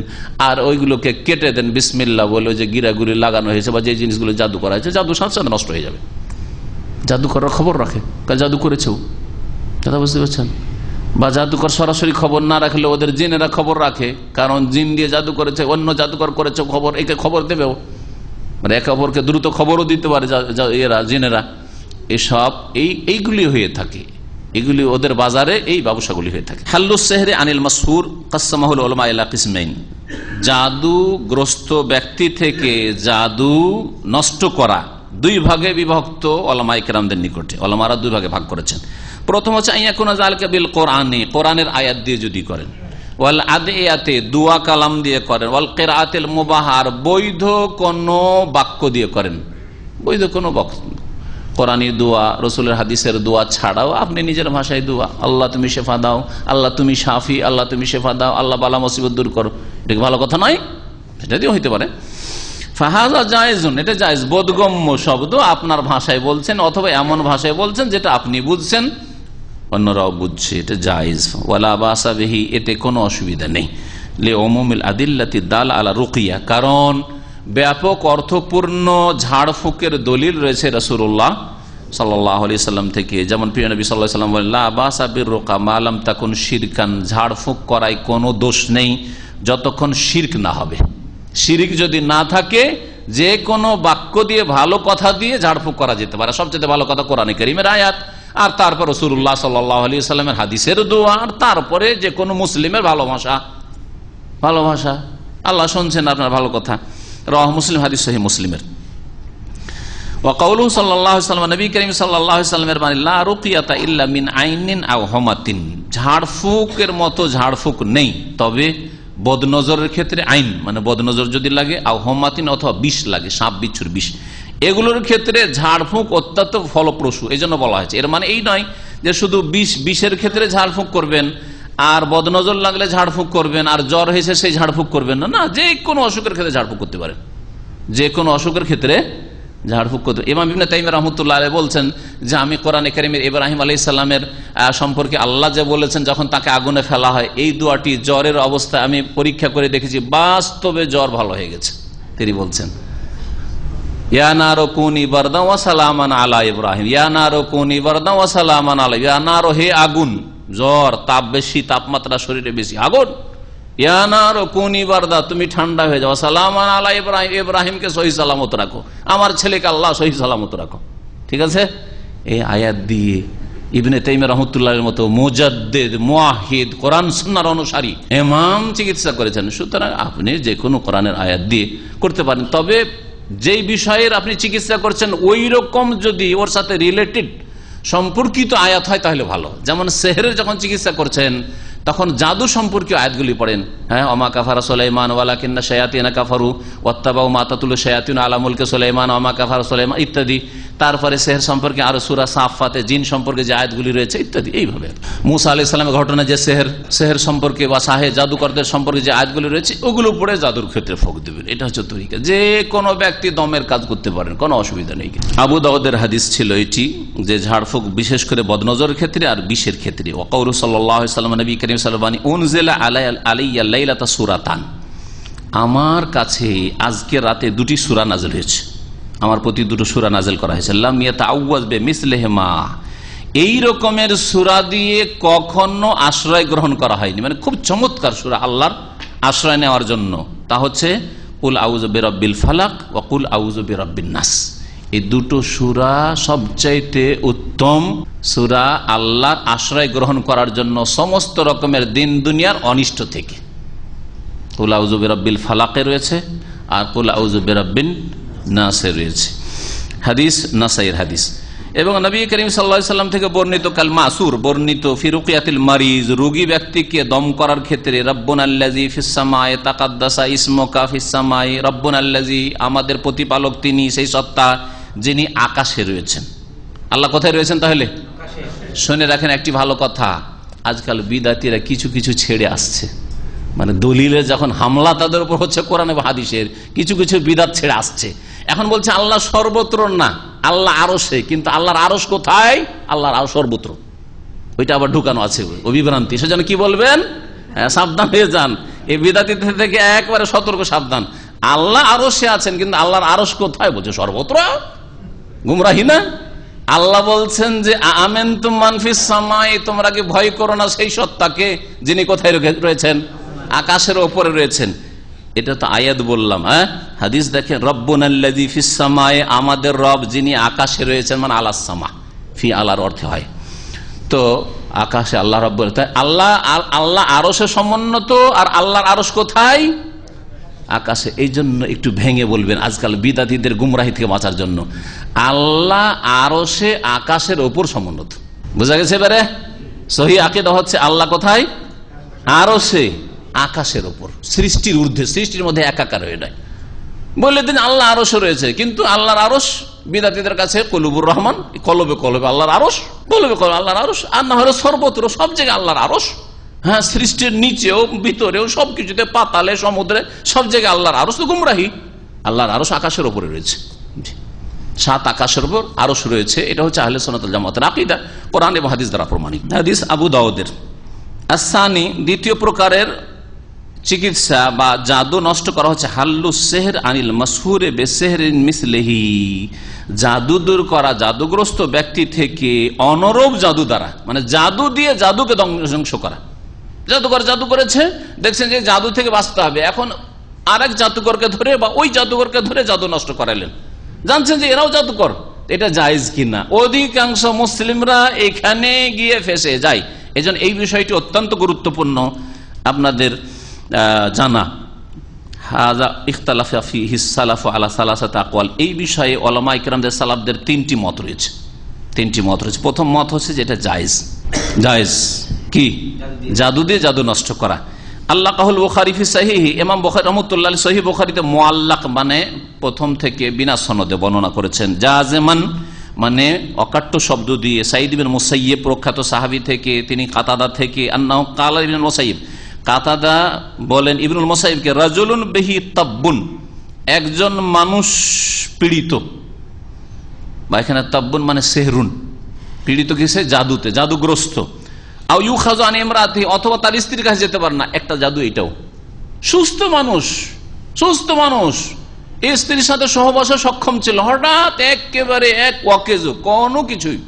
[SPEAKER 4] আর ওইগুলোকে কেটে দেন বিসমিল্লাহ বলে, যে গিরাগুলি লাগানো হয়েছে বা যে জিনিসগুলো জাদু করা হয়েছে, জাদু সাথে সাথে নষ্ট হয়ে যাবে। জাদু করার খবর রাখে, জাদু করেছেও, কথা বুঝতে পারছেন? বা জাদুকর সরাসরি খবর না রাখলে ওদের জিনেরা খবর রাখে, কারণ জিন দিয়ে জাদু করেছে, অন্য জাদুকর করেছে, খবর একে খবর দেবেও, মানে একে অপরকে দ্রুত খবরও দিতে পারে এরা, জিনেরা। এসব এইগুলি হয়ে থাকে, এগুলি ওদের বাজারে এই ব্যবসাগুলি হয়ে থাকে। হাল্লুস সেহরে আনিল মাসহুর কাসসামাহুল উলামা ইলা কিসমাইন, জাদুগ্রস্ত ব্যক্তি থেকে জাদু নষ্ট করা 2 ভাগে বিভক্ত ওলামায়ে কেরামদের নিকটে। ওলামারা 2 ভাগে ভাগ করেছেন। প্রথম হচ্ছে আইয়াকুনা যালিকা বিল কোরআনি, কোরআনের আয়াত দিয়ে যদি করেন, ওয়াল আদিয়াতে, দোয়া কালাম দিয়ে করেন, ওয়াল কিরাআতিল মুবাহার, বৈধ কোন বাক্য দিয়ে করেন, বৈধ কোন বাক্য, কোরআনী দোয়া, রসুলের হাদিসের দোয়া ছাড়াও আপনি নিজের ভাষায় দোয়া, আল্লাহ তুমি শেফা দাও, আল্লাহ তুমি শাফি, আল্লাহ তুমি শেফা দাও, আল্লাহ বালা মুসিবত দূর করো, এটা ভালো কথা নয়? সেটা দিয়ে হইতে পারে। ফাহাজা জায়েজুন, এটা জায়েজ, বোধগম্য শব্দ আপনার ভাষায় বলছেন অথবা এমন ভাষায় বলছেন যেটা আপনি বুঝছেন, অন্যরাও বুঝছে, এটা জায়েজ। ওয়ালা বাসা বিহি, এতে কোনো অসুবিধা নেই। লি উমুমিল আদিল্লাতি দাল আলা রুকিয়া, কারণ ব্যাপক অর্থপূর্ণ ঝাড়ফুঁকের দলিল রয়েছে রাসূলুল্লাহ সাল্লাল্লাহু আলাইহি সাল্লাম থেকে, যেমন প্রিয় নবী সাল্লাল্লাহু আলাইহি সাল্লাম বলেন, লা বাসা বিররুকা মা লাম তাকুন শিরকান, ঝাড়ফুঁক করায় কোনো দোষ নেই যতক্ষণ শিরক না হবে। শিরক যদি না থাকে যে কোনো বাক্য দিয়ে, ভালো কথা দিয়ে ঝাড়ফুঁক করা যেতে পারে। সবচেয়ে ভালো কথা কোরআনে কারীমের আয়াত, আর তারপর রাসূলুল্লাহ সাল্লাল্লাহু আলাইহি সাল্লামের হাদিসের দোয়া, আর তারপরে যে কোনো মুসলিমের ভালোবাসা। আল্লাহ শুনছেন আপনার ভালো কথা। রাওয়াহু মুসলিম, হাদিস সহিহ মুসলিমের। ওয়া কাউলুহু সাল্লাল্লাহু আলাইহি ওয়াসাল্লাম, নবী করিম সাল্লাল্লাহু আলাইহি ওয়াসাল্লামের বাণী, লা রুকিয়াতা ইল্লা মিন আইনিন আও হুমাতিন, ঝাড়ফুঁকের মতো ঝাড়ফুঁক নেই, তবে বদনজরের ক্ষেত্রে আইন মানে বদনজর যদি লাগে, আও হুমাতিন অথবা বিষ লাগে, সাপ বিচ্ছুর বিষ, এগুলোর ক্ষেত্রে ঝাড়ফুঁক অত্যন্ত ফলপ্রসূ। এই জন্য বলা হয়েছে। এর মানে এই নয় যে শুধু বিষের ক্ষেত্রে ঝাড়ফুঁক করবেন, আর বদনজর লাগলে ঝাড়ফুঁক করবেন, আর জ্বর হয়েছে সেই ঝাড়ফুঁক করবেন না। না, যে কোনো অসুখের ক্ষেত্রে ঝাড়ফুঁক করতে পারেন, যে কোনো অসুখের ক্ষেত্রে ঝাড়ফুঁক করতে। ইমাম ইবনে তাইমিয়া রাহমাতুল্লাহ আলাইহি বলছেন যে আমি কোরআনে কারীমের ইব্রাহিম আলাইহিস সালামের সম্পর্কে আল্লাহ যে বলেছেন যখন তাকে আগুনে ফেলা হয়, এই দোয়াটি জ্বরের অবস্থায় আমি পরীক্ষা করে দেখেছি, বাস্তবে জ্বর ভালো হয়ে গেছে। তিনি বলছেন, ইয়া নারু কুনি বারদান ওয়া সালামান আলা ইব্রাহিম, ইয়া নারু কুনি বারদান ওয়া সালামান আলা, ইয়া নারু, হে আগুন, জ্বর, তাপ বেশি, তাপমাত্রা শরীরে বেশি, আগুন, ইয়া নারু কুনি বারদা, তুমি ঠান্ডা হয়ে যাও, সালামান আলা ইব্রাহিম, ইব্রাহিমকে সহি সালামত রাখো, আমার ছেলেকে আল্লাহ সহি সালামত রাখো। ঠিক আছে। এই আয়াত দিয়ে ইবনে তাইমিয়া রাহমাতুল্লাহর মতো মুজাদ্দিদ, মুওয়াহিদ, কোরআন সুন্নাহর অনুসারী ইমাম চিকিৎসা করেছেন। সুতরাং আপনি যে কোনো কোরআনের আয়াত দিয়ে করতে পারেন, তবে যেই বিষয়ের আপনি চিকিৎসা করছেন ওই রকম যদি ওর সাথে রিলেটেড সম্পর্কিত আয়াত হয় তাহলে ভালো। যেমন সেহরের যখন চিকিৎসা করছেন তখন জাদু সম্পর্কীয় আয়াতগুলি পড়েন। হ্যাঁ, ওমা কাফারা সুলাইমান ওয়ালাকিন্না শায়াতিনা কাফারু ওয়াত্তাবাউ মা তাতুলু শায়াতিন আলা মুলকি সুলাইমান ওমা কাফারা সুলাইমান ইত্যাদি। তারপরে সেহর সম্পর্কে আরো সূরা সাফফাতে জিন সম্পর্কে যে আয়াতগুলি রয়েছে ইত্যাদি। এইভাবে মুসা আলাইহিস সালামের ঘটনা যে সেহর সম্পর্কে বা সাহে জাদুকরদের সম্পর্কে যে আয়াতগুলি রয়েছে ওগুলো পড়ে জাদুর ক্ষেত্রে ফুঁক দিবেন। এটা হচ্ছে তরিকা। যে কোনো ব্যক্তি দমের কাজ করতে পারেন, কোনো অসুবিধা নেই। আবু দাউদের হাদিস ছিল এটি, যে ঝাড়ফুঁক বিশেষ করে বদনজরের ক্ষেত্রে আর বিষের ক্ষেত্রে। ওয়া কাউলু সাল্লাল্লাহু আলাইহি ওয়াসাল্লাম, নবী করিম সাল্লাল্লাহু আলাইহি ওয়াসাল্লাম, উনজিলা আলাইয়া লাইলাতা সূরাতান, আমার কাছে আজকে রাতে দুটি সূরা নাযিল হয়েছে, আমার প্রতি দুটো সূরা নাযিল করা হয়েছে। লাম ইয়াতাআওয়াজ বিমিসলিহিমা, এই রকমের সূরা দিয়ে কখনো আশ্রয় গ্রহণ করা হয়নি। মানে খুব চমৎকার সূরা আল্লাহর আশ্রয় নেওয়ার জন্য। তা হচ্ছে কুল আউযু বিরাব্বিল ফালাক ওয়া কুল আউযু বিরাব্বিন নাস। এই দুটো সূরা সবচাইতে উত্তম সূরা আল্লাহর আশ্রয় গ্রহণ করার জন্য সমস্ত রকমের দিন দুনিয়ার অনিষ্ট থেকে। কুল আউযু বিরাব্বিল ফালাকে রয়েছে আর কুল আউযু বিরাব্বিন নাসে রয়েছে। হাদিস নাসাইর হাদিস। এবং নবী করিম সাল্লাল্লাহু আলাইহি সাল্লাম থেকে বর্ণিত কাল মাসুর বর্ণিত ফি রুকিয়াতিল মারিজ, রোগী ব্যক্তিকে দম করার ক্ষেত্রে, রব্বুনাল্লাযী ফিস সামায়ে তাকাদ্দাসা ইসমুকা ফিস সামায়ে, রব্বুনাল্লাযী, আমাদের প্রতিপালক তিনি, সেই সত্তা যিনি আকাশে রয়েছেন। আল্লাহ কোথায় রয়েছেন তাহলে? শুনে রাখেন একটি ভালো কথা, আজকাল বিদাতীরা কিছু কিছু ছেড়ে আসছে, মানে দলিলের যখন হামলা তাদের উপর হচ্ছে কোরআন এবং হাদিসের, কিছু কিছু বিদাত ছেড়ে আসছে। এখন বলছে আল্লাহ সর্বত্র না, আল্লাহ আরশে, কিন্তু আল্লাহর আরশ কোথায়? আল্লাহর আরশ সর্বত্র। ওইটা আবার ঢুকানো আছে অবিভ্রান্তি। সেজন্য কি বলবেন? সাবধান হয়ে যান, এই বিদাতীদের থেকে একবারে সতর্ক, সাবধান। আল্লাহ আরশে আছেন, কিন্তু আল্লাহর আরশ কোথায়? বলছে সর্বত্র। গুমরাহি না? আল্লাহ বলছেন যে আমেনতুম মান ফিস সামাই, তোমরা কি ভয় করো না সেই সত্তাকে যিনি কোথায় রয়েছেন? আকাশের ওপরে রয়েছেন। এটা তো আয়াত বললাম। হ্যাঁ, হাদিস দেখেন, রব্বুনাল্লাযী ফিস সামায়ে, আমাদের রব যিনি আকাশে রয়েছেন, মানে আলাস সামা, ফি আলার অর্থে হয় তো আকাশে আল্লাহ রব। আল্লাহ আরশে সমুন্নত, আর আল্লাহর আরশ কোথায়? আকাশে। এই জন্য একটু ভেঙে বলবেন আজকাল বিদাতীদের গুমরাহি থেকে বাঁচার জন্য, আল্লাহ আরশে আকাশের ওপর সমুন্নত। বুঝা গেছে? এবারে সহি আকীদা হচ্ছে আল্লাহ কোথায়? আরশে, আকাশের ওপর, সৃষ্টির ঊর্ধ্বে, সৃষ্টির মধ্যে একাকার হয়ে যায়। বলে দিন আল্লাহ আরশে রয়েছে, কিন্তু আল্লাহর আরশ বিদাতীদের কাছে কলুবুর রহমান, কলবে কলবে আল্লাহর আরশ, কলবে কলবে আল্লাহর আরশ, আর না হলে সর্বত্র, সব জায়গায় আল্লাহর আরশ। হ্যাঁ, সৃষ্টির নিচেও ভিতরেও সবকিছুতে, পাতালে সমুদ্রে, সব জায়গায় আল্লাহর আরশ। তো গুমরাহি। আল্লাহর আরশ আকাশের উপরে রয়েছে, 7 আকাশের উপর আরশ রয়েছে। এটা হচ্ছে আহলে সুন্নাত ওয়াল জামাতের আকীদা, কোরআন এবং হাদিস দ্বারা প্রমাণিত। হাদিস আবু দাউদের। আসানি, দ্বিতীয় প্রকারের চিকিৎসা বা জাদু নষ্ট করা হচ্ছে হাল্লু সেহর আনিল মাসহুরে বেসেহরিন মিসলিহি, জাদু দূর করা জাদুগ্রস্ত ব্যক্তি থেকে অনরব জাদু দ্বারা, মানে জাদু দিয়ে জাদুকে ধ্বংস করা। জাদুকর জাদু করেছে, দেখছেন যে জাদু থেকে বাঁচতে হবে, এখন আরেক জাদুকরকে ধরে বা ওই জাদুকরকে ধরে জাদু নষ্ট করালেন, জানছেন যে এরাও জাদুকর, এটা জায়েজ কিনা। অধিকাংশ মুসলিমরা এখানে গিয়ে ফেসে যায়। এজন্য এই বিষয়টি অত্যন্ত গুরুত্বপূর্ণ আপনাদের জানা। এই বিষয়ে ওলামা ইকরামদের সালাফদের তিনটি মত রয়েছে। প্রথম মত হচ্ছে যে এটা জায়েজ। জায়েজ কি? জাদু দিয়ে জাদু নষ্ট করা। আল্লাহ কাহুল বুখারী ফি সাহিহি, ইমাম বুখারী রাহমাতুল্লাহ আলাইহি সহিহ বুখারীতে মুআল্লাক মানে প্রথম থেকে বিনা সনদে বর্ণনা করেছেন। জাযিমান মানে অকাট্য শব্দ দিয়ে, সাঈদ ইবনে মুসাইয়্যিব প্রখ্যাত সাহাবী থেকে, তিনি কাতাদা থেকে, আন্নাহু ক্বালা ইবনে মুসাইয়্যিব, কাতাদা বলেন ইবনুল মুসাইয়্যিবকে, রাজুলুন বিহি তাব্বুন, একজন মানুষ পীড়িত, বা এখানে তাব্বুন মানে সেহরুন, পীড়িত কিসে? জাদুতে, জাদুগ্রস্ত। আও ইউখাযু আন ইমরাতি, অথবা তার স্ত্রীর কাছে যেতে পারে না, একটা জাদু এটাও। সুস্থ মানুষ স্ত্রীর সাথে সহবাসে সক্ষম ছিল, হঠাৎ একেবারে এক ওয়াকেজ, কোনো কিছুই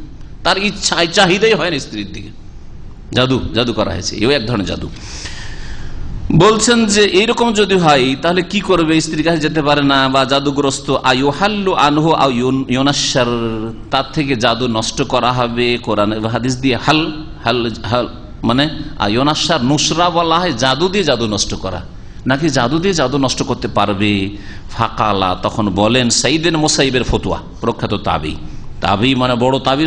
[SPEAKER 4] তার ইচ্ছায় চাহিদাই হয় না স্ত্রীর দিকে, জাদু করা হয়েছে, এও এক ধরনের জাদু। বলছেন যে এইরকম যদি হয় তাহলে কি করবে? স্ত্রীর কাছে যেতে পারে না বা জাদুগ্রস্ত। আইয়ুহাল্লু আনহু আও ইউনাশশার, তার থেকে জাদু নষ্ট করা হবে কোরআন এবং হাদিস দিয়ে। হাল মানে ইউনাশশার, নুসরা বলা হয় জাদু দিয়ে জাদু নষ্ট করা, নাকি জাদু দিয়ে জাদু নষ্ট করতে পারবে? ফাকালা, তখন বলেন সাঈদ ইবনে মুসাইয়্যিবের ফতোয়া, প্রখ্যাত তাবী মানে বড় তাবী,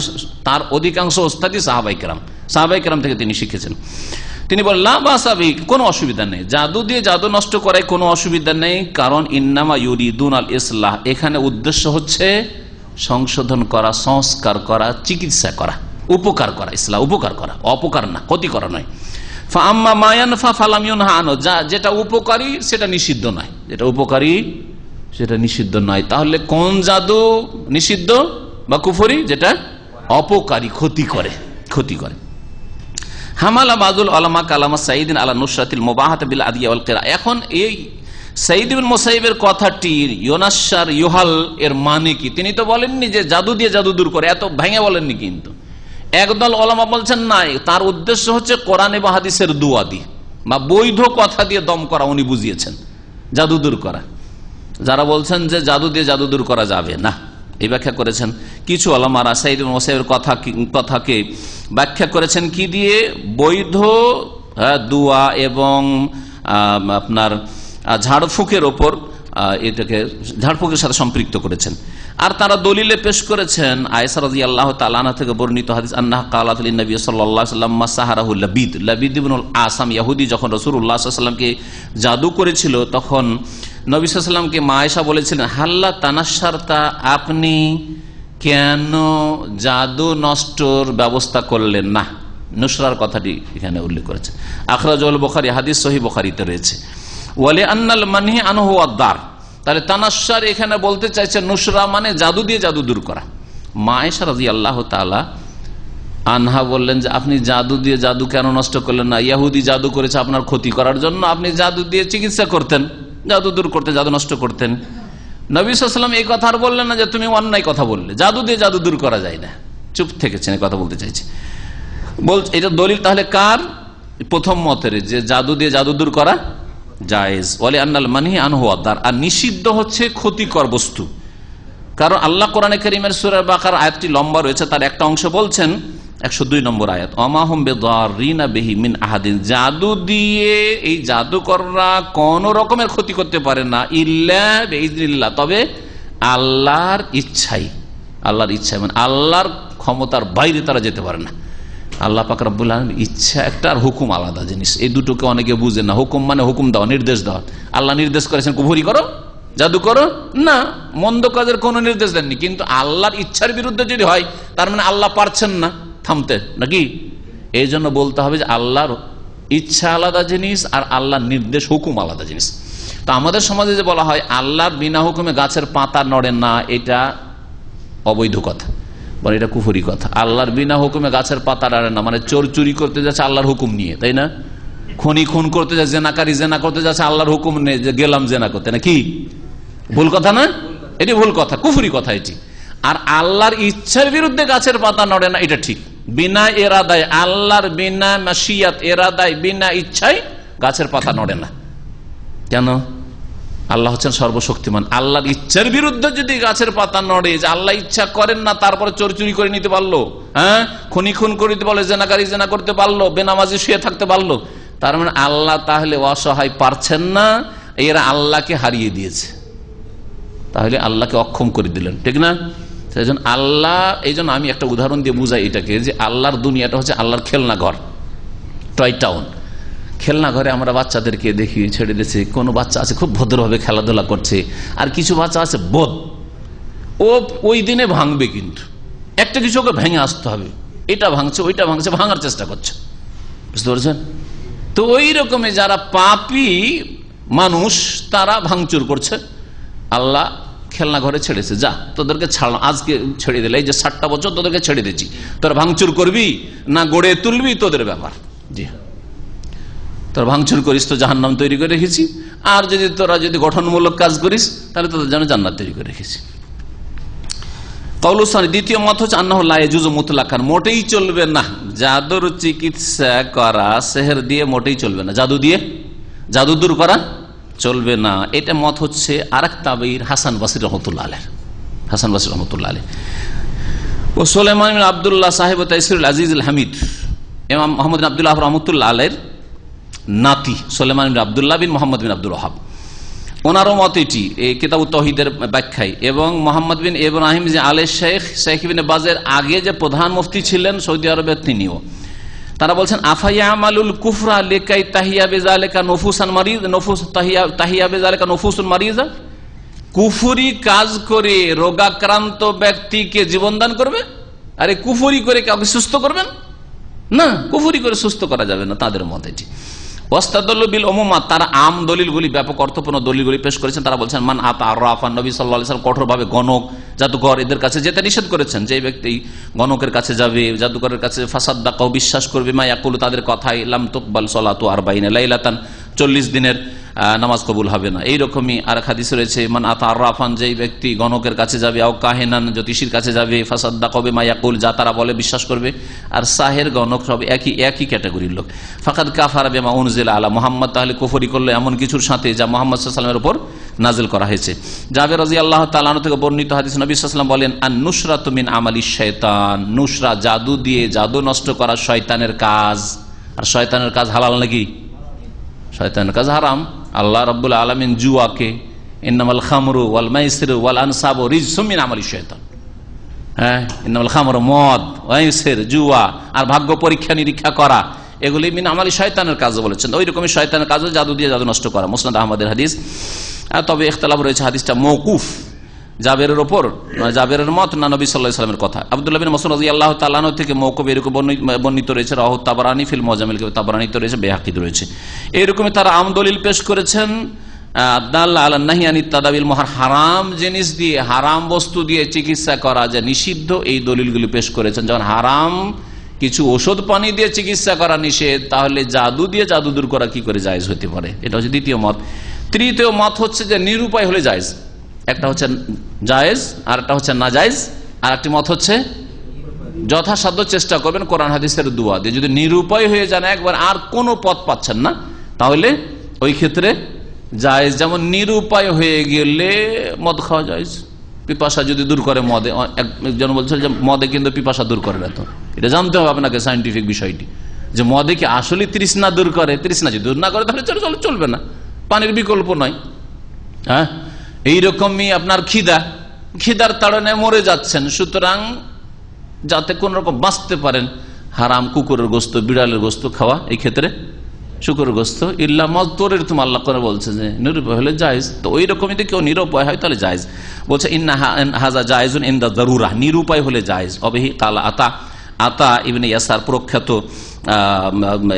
[SPEAKER 4] তার অধিকাংশ ওস্তাদই সাহাবায়ে কেরাম থেকে তিনি শিখেছেন। তিনি বলেন লা বাসা বিহি, কোনো অসুবিধা নেই, জাদু দিয়ে জাদু নষ্ট করায় কোনো অসুবিধা নেই, কারণ ইন্নামা ইউরিদুন আল ইসলাহ, এখানে উদ্দেশ্য হচ্ছে সংশোধন করা, সংস্কার করা, চিকিৎসা করা, উপকার করা। ইসলাহ উপকার করা, অপকার না, ক্ষতি করা নয়। ফাআম্মা মা ইয়ানফা ফালাম ইউনহা আনহু, যেটা উপকারী সেটা নিষিদ্ধ নয়, যেটা উপকারী সেটা নিষিদ্ধ নয়। তাহলে কোন জাদু নিষিদ্ধ বা কুফরি? যেটা অপকারী, ক্ষতি করে। হামালা বাযুল উলামা কালামা সাঈদিন আলা নুসরাতিল মুবাহাত বিল আদিয়া ওয়াল কিরা। এখন এই সাঈদ ইবনে মুসাইয়্যিবের কথাটি ইউনাশশার ইউহাল এর মানে কি? তিনি তো বলেননি যে জাদু দিয়ে জাদু দূর করে, এত ভেঙে বলেননি, কিন্তু একদল ওলামা বলছেন না, তার উদ্দেশ্য হচ্ছে কোরআন এবং হাদিসের দুয়া দিয়ে বা বৈধ কথা দিয়ে দম করা, উনি বুঝিয়েছেন জাদু দূর করা। যারা বলছেন যে জাদু দিয়ে জাদু দূর করা যাবে না, এই ব্যাখ্যা করেছেন কিছু ওলামারা। সাঈদ ইবনে মুসাইয়্যিবের কথাকে ব্যাখ্যা করেছেন কি দিয়ে? বৈধ দুয়া এবং আপনার ঝাড়ফুঁকের ওপর, এটাকে ঝাড়ফুঁকের সাথে সম্পৃক্ত করেছেন। আর তারা দলিলে পেশ করেছেন আয়েশা রাদিয়াল্লাহু তাআলা আনহা থেকে বর্ণিত হাদিস, আন্নাহা ক্বালাত লিন নবী সাল্লাল্লাহু আলাইহি ওয়াসাল্লাম মাসাহারাহু লাবিদ ইবনুল আসাম ইহুদি যখন রাসূলুল্লাহ সাল্লাল্লাহু আলাইহি ওয়াসাল্লামকে জাদু করেছিল, তখন নবী সাল্লাল্লাহু আলাইহি ওয়াসাল্লামকে মা আয়েশা বলেছিলেন, হাল্লা তানাশশারতা, আপনি কেন জাদু নষ্টর ব্যবস্থা করলেন না? নুসরার কথাটি এখানে উল্লেখ করেছে। আখরাজাহুল বুখারী, হাদিস সহিহ বুখারীতে রয়েছে। ওয়ালি আন্নাল মানহি আনহু ওয়াদ-দার, তাহলে তানাশশার এখানে বলতে চাইছে নুসরা মানে জাদু দিয়ে জাদু দূর করা। মা আয়েশা রাদিয়াল্লাহু তাআলা আনহা বললেন যে আপনি জাদু দিয়ে জাদু কেন নষ্ট করলেন না? ইহুদি জাদু করেছে আপনার ক্ষতি করার জন্য, আপনি জাদু দিয়ে চিকিৎসা করতেন, জাদু দূর করতেন, জাদু নষ্ট করতেন। নবী সাল্লাল্লাহু আলাইহি ওয়াসাল্লাম এই কথা আর বললেন না যে তুমি অন্যায় কথা বললে, জাদু দিয়ে জাদু দূর করা যায় না, চুপ থেকেছেন, কথা বলতে চাইছে। এটা দলিল তাহলে কার? প্রথম মতের, যে জাদু দিয়ে জাদু দূর করা জায়েজ। ওয়ালি আন্নাল মানহি আনহু ওয়াদ-দার, আর নিষিদ্ধ হচ্ছে ক্ষতিকর বস্তু। কারণ আল্লাহ কোরআনে কারীমের সূরা বাকারা আয়াতটি লম্বা রয়েছে, তার একটা অংশ বলছেন 102 নম্বর আয়াত, ওমা হুম বিদাররিনা বিহি মিন আহাদিন, জাদু দিয়ে এই জাদুকররা কোন রকমের ক্ষতি করতে পারে না, ইল্লা বিইজনিল্লাহ, তবে আল্লাহর ইচ্ছায়, মানে আল্লাহর ক্ষমতার বাইরে তারা যেতে পারে না। আল্লাহ পাক রব্বুল আলামিন ইচ্ছা একটা আর হুকুম আলাদা জিনিস, এই দুটোকে অনেকে বুঝে না। হুকুম মানে হুকুম দেওয়া, নির্দেশ দেওয়া। আল্লাহ নির্দেশ করেছেন কুফরি করো, জাদু করো না, মন্দ কাজের কোনো নির্দেশ দেননি। কিন্তু আল্লাহর ইচ্ছার বিরুদ্ধে যদি হয় তার মানে আল্লাহ পারছেন না থামতে, নাকি? এই জন্য বলতে হবে যে আল্লাহর ইচ্ছা আলাদা জিনিস আর আল্লাহর নির্দেশ হুকুম আলাদা জিনিস। তো আমাদের সমাজে যে বলা হয় আল্লাহর বিনা হুকুমে গাছের পাতা নড়ে না, এটা অবৈধ কথা, বলে এটা কুফরি কথা। আল্লাহর বিনা হুকুমে গাছের পাতা নড়ে না মানে চোর চুরি করতে যাচ্ছে আল্লাহর হুকুম নিয়ে, তাই না? খনি খুন করতে যাচ্ছে, জেনাকারী জেনা করতে যাচ্ছে, আল্লাহর হুকুম নেই যে গেলাম জেনা করতে, না কি ভুল কথা না? এটি ভুল কথা, কুফরি কথা এটি। আর আল্লাহর ইচ্ছার বিরুদ্ধে গাছের পাতা নড়ে না, এটা ঠিক। বিনা এরাদায়, আল্লাহর বিনা মাশিয়াত, এরাদায়, বিনা ইচ্ছায় গাছের পাতা নড়ে না। কেন? আল্লাহ হচ্ছেন সর্বশক্তিমান। আল্লাহর ইচ্ছার বিরুদ্ধে যদি গাছের পাতা নড়ে, যে আল্লাহ ইচ্ছা করেন না তারপরে চোর চুরি করে নিতে পারলো, হ্যাঁ, খুনি খুন করে দিতে পারলো, জেনাকারী জেনা করতে পারলো, বেনামাজি শুয়ে থাকতে পারলো, তার মানে আল্লাহ তাহলে অসহায়, পারছেন না, এরা আল্লাহকে হারিয়ে দিয়েছে, তাহলে আল্লাহকে অক্ষম করে দিলেন, ঠিক না? সেই জন্য আল্লাহ, এই জন্য আমি একটা উদাহরণ দিয়ে বুঝাই এটাকে, যে আল্লাহর দুনিয়াটা হচ্ছে আল্লাহর খেলনা ঘর, টয় টাউন। খেলনা ঘরে আমরা বাচ্চাদেরকে দেখি ছেড়ে দিয়েছে, কোনো বাচ্চা আছে খুব ভদ্রভাবে খেলাধুলা করছে, আর কিছু বাচ্চা আছে বোধ, ও ওই দিনে ভাঙবে, কিন্তু একটা কিছু ওকে ভেঙে আসতে হবে, এটা ভাঙছে ওইটা ভাঙছে, ভাঙার চেষ্টা করছে, বুঝতে পারছেন? তো ওই রকমই যারা পাপী মানুষ তারা ভাঙচুর করছে। আল্লাহ খেলনা ঘরে ছেড়েছে, যা তোদেরকে ছাড়লাম, আজকে ছেড়ে দিলে, এই যে 60টা বছর তোদেরকে ছেড়ে দিচ্ছি, তোরা ভাঙচুর করবি না গড়ে তুলবি তোদের ব্যাপার। জি, তোরা ভাঙচুর করিস তো জাহান্নাম তৈরি করে রেখেছি, আর যদি তোরা যদি গঠনমূলক কাজ করিস তাহলে তোদের জন্য জান্নাত তৈরি করে রেখেছি। কওলুসানি, দ্বিতীয় মত হচ্ছে আন্নাহু লা ইয়াজুজু মুতলাকান, মোটেই চলবে না জাদুর চিকিৎসা করা, সেহের দিয়ে মোটেই চলবে না, জাদু দিয়ে জাদু দূর করা চলবে না। এটা মত হচ্ছে আরেক তাবেঈর হাসান বসরি রহমাতুল্লাহ আলাইহি, হাসান বসরি রহমাতুল্লাহ আলাইহি। ও সুলাইমান বিন আব্দুল্লাহ সাহেব তাইসিরুল আজিজুল হামিদ, ইমাম মুহাম্মদ বিন আব্দুল্লাহ রহমাতুল্লাহ আলাইহির নাতি সুলাইমান বিন আব্দুল্লাহ বিন মুহাম্মদ বিন আব্দুল ওয়াহাব, ওনারও মত এটি এই কিতাবুত তাওহীদের ব্যাখ্যায়। এবং মোহাম্মদ বিন ইব্রাহিম যে আলে শেখ ইবনে বাজের আগে যে প্রধান মুফতি ছিলেন সৌদি আরবের, তিনিও, তারা বলছেন আফায়ামালুল কুফরা লিকাই তাহিয়া বিযালিকা নুফুসান মারিজ, নুফুস তাহিয়া বিযালিকা নুফুসুন মারিজা, কুফরি কাজ করে রোগাক্রান্ত ব্যক্তিকে জীবন দান করবে? আরে কুফরি করে কাউকে সুস্থ করবেন না, কুফরি করে সুস্থ করা যাবে না, তাদের মত এটি। ওয়াস্তাদল্লু বিল উমুমাত, তারা আম দলিলগুলি, ব্যাপক অর্থপূর্ণ দলিলগুলি পেশ করেছেন। তারা বলছেন মান আতা আরাফান, নবী সাল্লাল্লাহু আলাইহি ওয়াসাল্লাম কঠোরভাবে গণক, জাদুকর এদের কাছে যেতে নিষেধ করেছেন, যে ব্যক্তি গণকের কাছে যাবে, জাদুকরের কাছে, ফাসাদ্দাকাহু, বিশ্বাস করবে, মা ইয়াকুলু, তাদের কথাই, লাম তুকবাল সলাতু 40 লাইলাতান, 40 দিনের নামাজ কবুল হবে না। এইরকমই আর এক হাদিস রয়েছে, মান আতা আরাফান, যেই ব্যক্তি গণকের কাছে যাবে, আও কাহিনান, জ্যোতিষীর কাছে যাবে, ফাসাদ্দাকাহু বিমা ইয়াকুল, যা তারা বলে বিশ্বাস করবে। আর সাহের, গণক সব একই ক্যাটাগরির লোক। ফাকাদ কাফারা বিমা উনজিলা আলা মুহাম্মদ, তাহলে কুফরি করলো এমন কিছুর সাথে যা মুহাম্মদ সাল্লাল্লাহু আলাইহি ওয়াসাল্লামের উপর নাজিল করা হয়েছে। জাবের রাদিয়াল্লাহু তাআলা আনহু থেকে বর্ণিত হাদিস, নবী সাল্লাল্লাহু আলাইহি ওয়াসাল্লাম বলেন, আন নুসরাতু মিন আমালিশ শাইতান, নুসরা জাদু দিয়ে, জাদু নষ্ট করা শয়তানের কাজ। আর শয়তানের কাজ হালাল নাকি? শয়তানের কাজ হারাম। আল্লাহ রাব্বুল আলামিন জুয়াকে, ইন্নামাল খামরু ওয়াল মাইসিরু ওয়াল আনসাবু রিজসুম মিন আমালিশ শাইতান, হ্যাঁ, ইন্নামাল খামরু, মদ, মাইসির, জুয়া আর ভাগ্য পরীক্ষা নিরীক্ষা করা, এগুলি মিন আমালি শয়তানের কাজ বলেছেন। ওই রকমই শয়তানের কাজ জাদু দিয়ে জাদু নষ্ট করা। মুসনাদ আহমদের হাদিস, তবে ইখতিলাফ রয়েছে, হাদিসটা মওকুফ, জাবেরের ওপর, জাবেরের মত না নবী সাল্লাল্লাহু আলাইহি ওয়াসাল্লামের কথা। আব্দুল্লাহ বিন মাসউদ রাদিয়াল্লাহু তাআলা আনহু থেকে মওকুফ এরকম বর্ণিত রয়েছে, রাহু তাবরানী ফিল মুজামিল, তাবরানীতে রয়েছে, বাইহাকিতে রয়েছে। এরকমই তারা আম দলিল পেশ করেছেন, দাল্লা আলা নাহি আনিত তাদাবিল মুহার, হারাম জিনিস দিয়ে, হারাম বস্তু দিয়ে চিকিৎসা করা যে নিষিদ্ধ, এই দলিলগুলি পেশ করেছেন। যখন হারাম কিছু ওষুধ পানি দিয়ে চিকিৎসা করা নিষেধ, তাহলে জাদু দিয়ে জাদু দূর করা কি করে জায়েজ হতে পারে? এটা হচ্ছে দ্বিতীয় মত। তৃতীয় মত হচ্ছে যে নিরুপায় হলে জায়েজ। একটা হচ্ছে জায়েজ, আর একটা হচ্ছে না জায়েজ, আর একটি মত হচ্ছে যথাসাধ্য চেষ্টা করবেন কোরআন হাদিসের দোয়া দিয়ে। যদি নিরুপায় হয়ে যান, একবার আর কোনো পথ পাচ্ছেন না, তাহলে ওই ক্ষেত্রে জায়েজ। যেমন নিরুপায় হয়ে গেলে মদ খাওয়া জায়েজ, পিপাসা যদি দূর করে মদে। একজন বলছে যে মদে কিন্তু পিপাসা দূর করে না, তো এটা জানতে হবে আপনাকে সায়েন্টিফিক বিষয়টি, যে মদে কি আসলে তৃষ্ণা দূর করে? তৃষ্ণা যদি দূর না করে তাহলে চলবে না, পানির বিকল্প নয়। হ্যাঁ, এইরকমই আপনার খিদার তাড়নে মরে যাচ্ছেন, সুতরাং যাতে কোন রকম বাঁচতে পারেন, হারাম কুকুরের গোস্ত, বিড়ালের গোস্ত খাওয়া, এই ক্ষেত্রে শুকুরের গোস্ত, ইল্লা মজদুরের, তুমি আল্লাহ করে বলছে যে নিরুপায় হলে জায়েজ। তো ওই রকমই কেউ নিরুপায় হয় তাহলে জায়েজ। বলছে ইন্না হাজা জায়েজুন ইনদা যারুরা, নিরুপায় হলে জায়েজ। অবেহি কালা আতা ইবনে ইয়াসার, প্রখ্যাত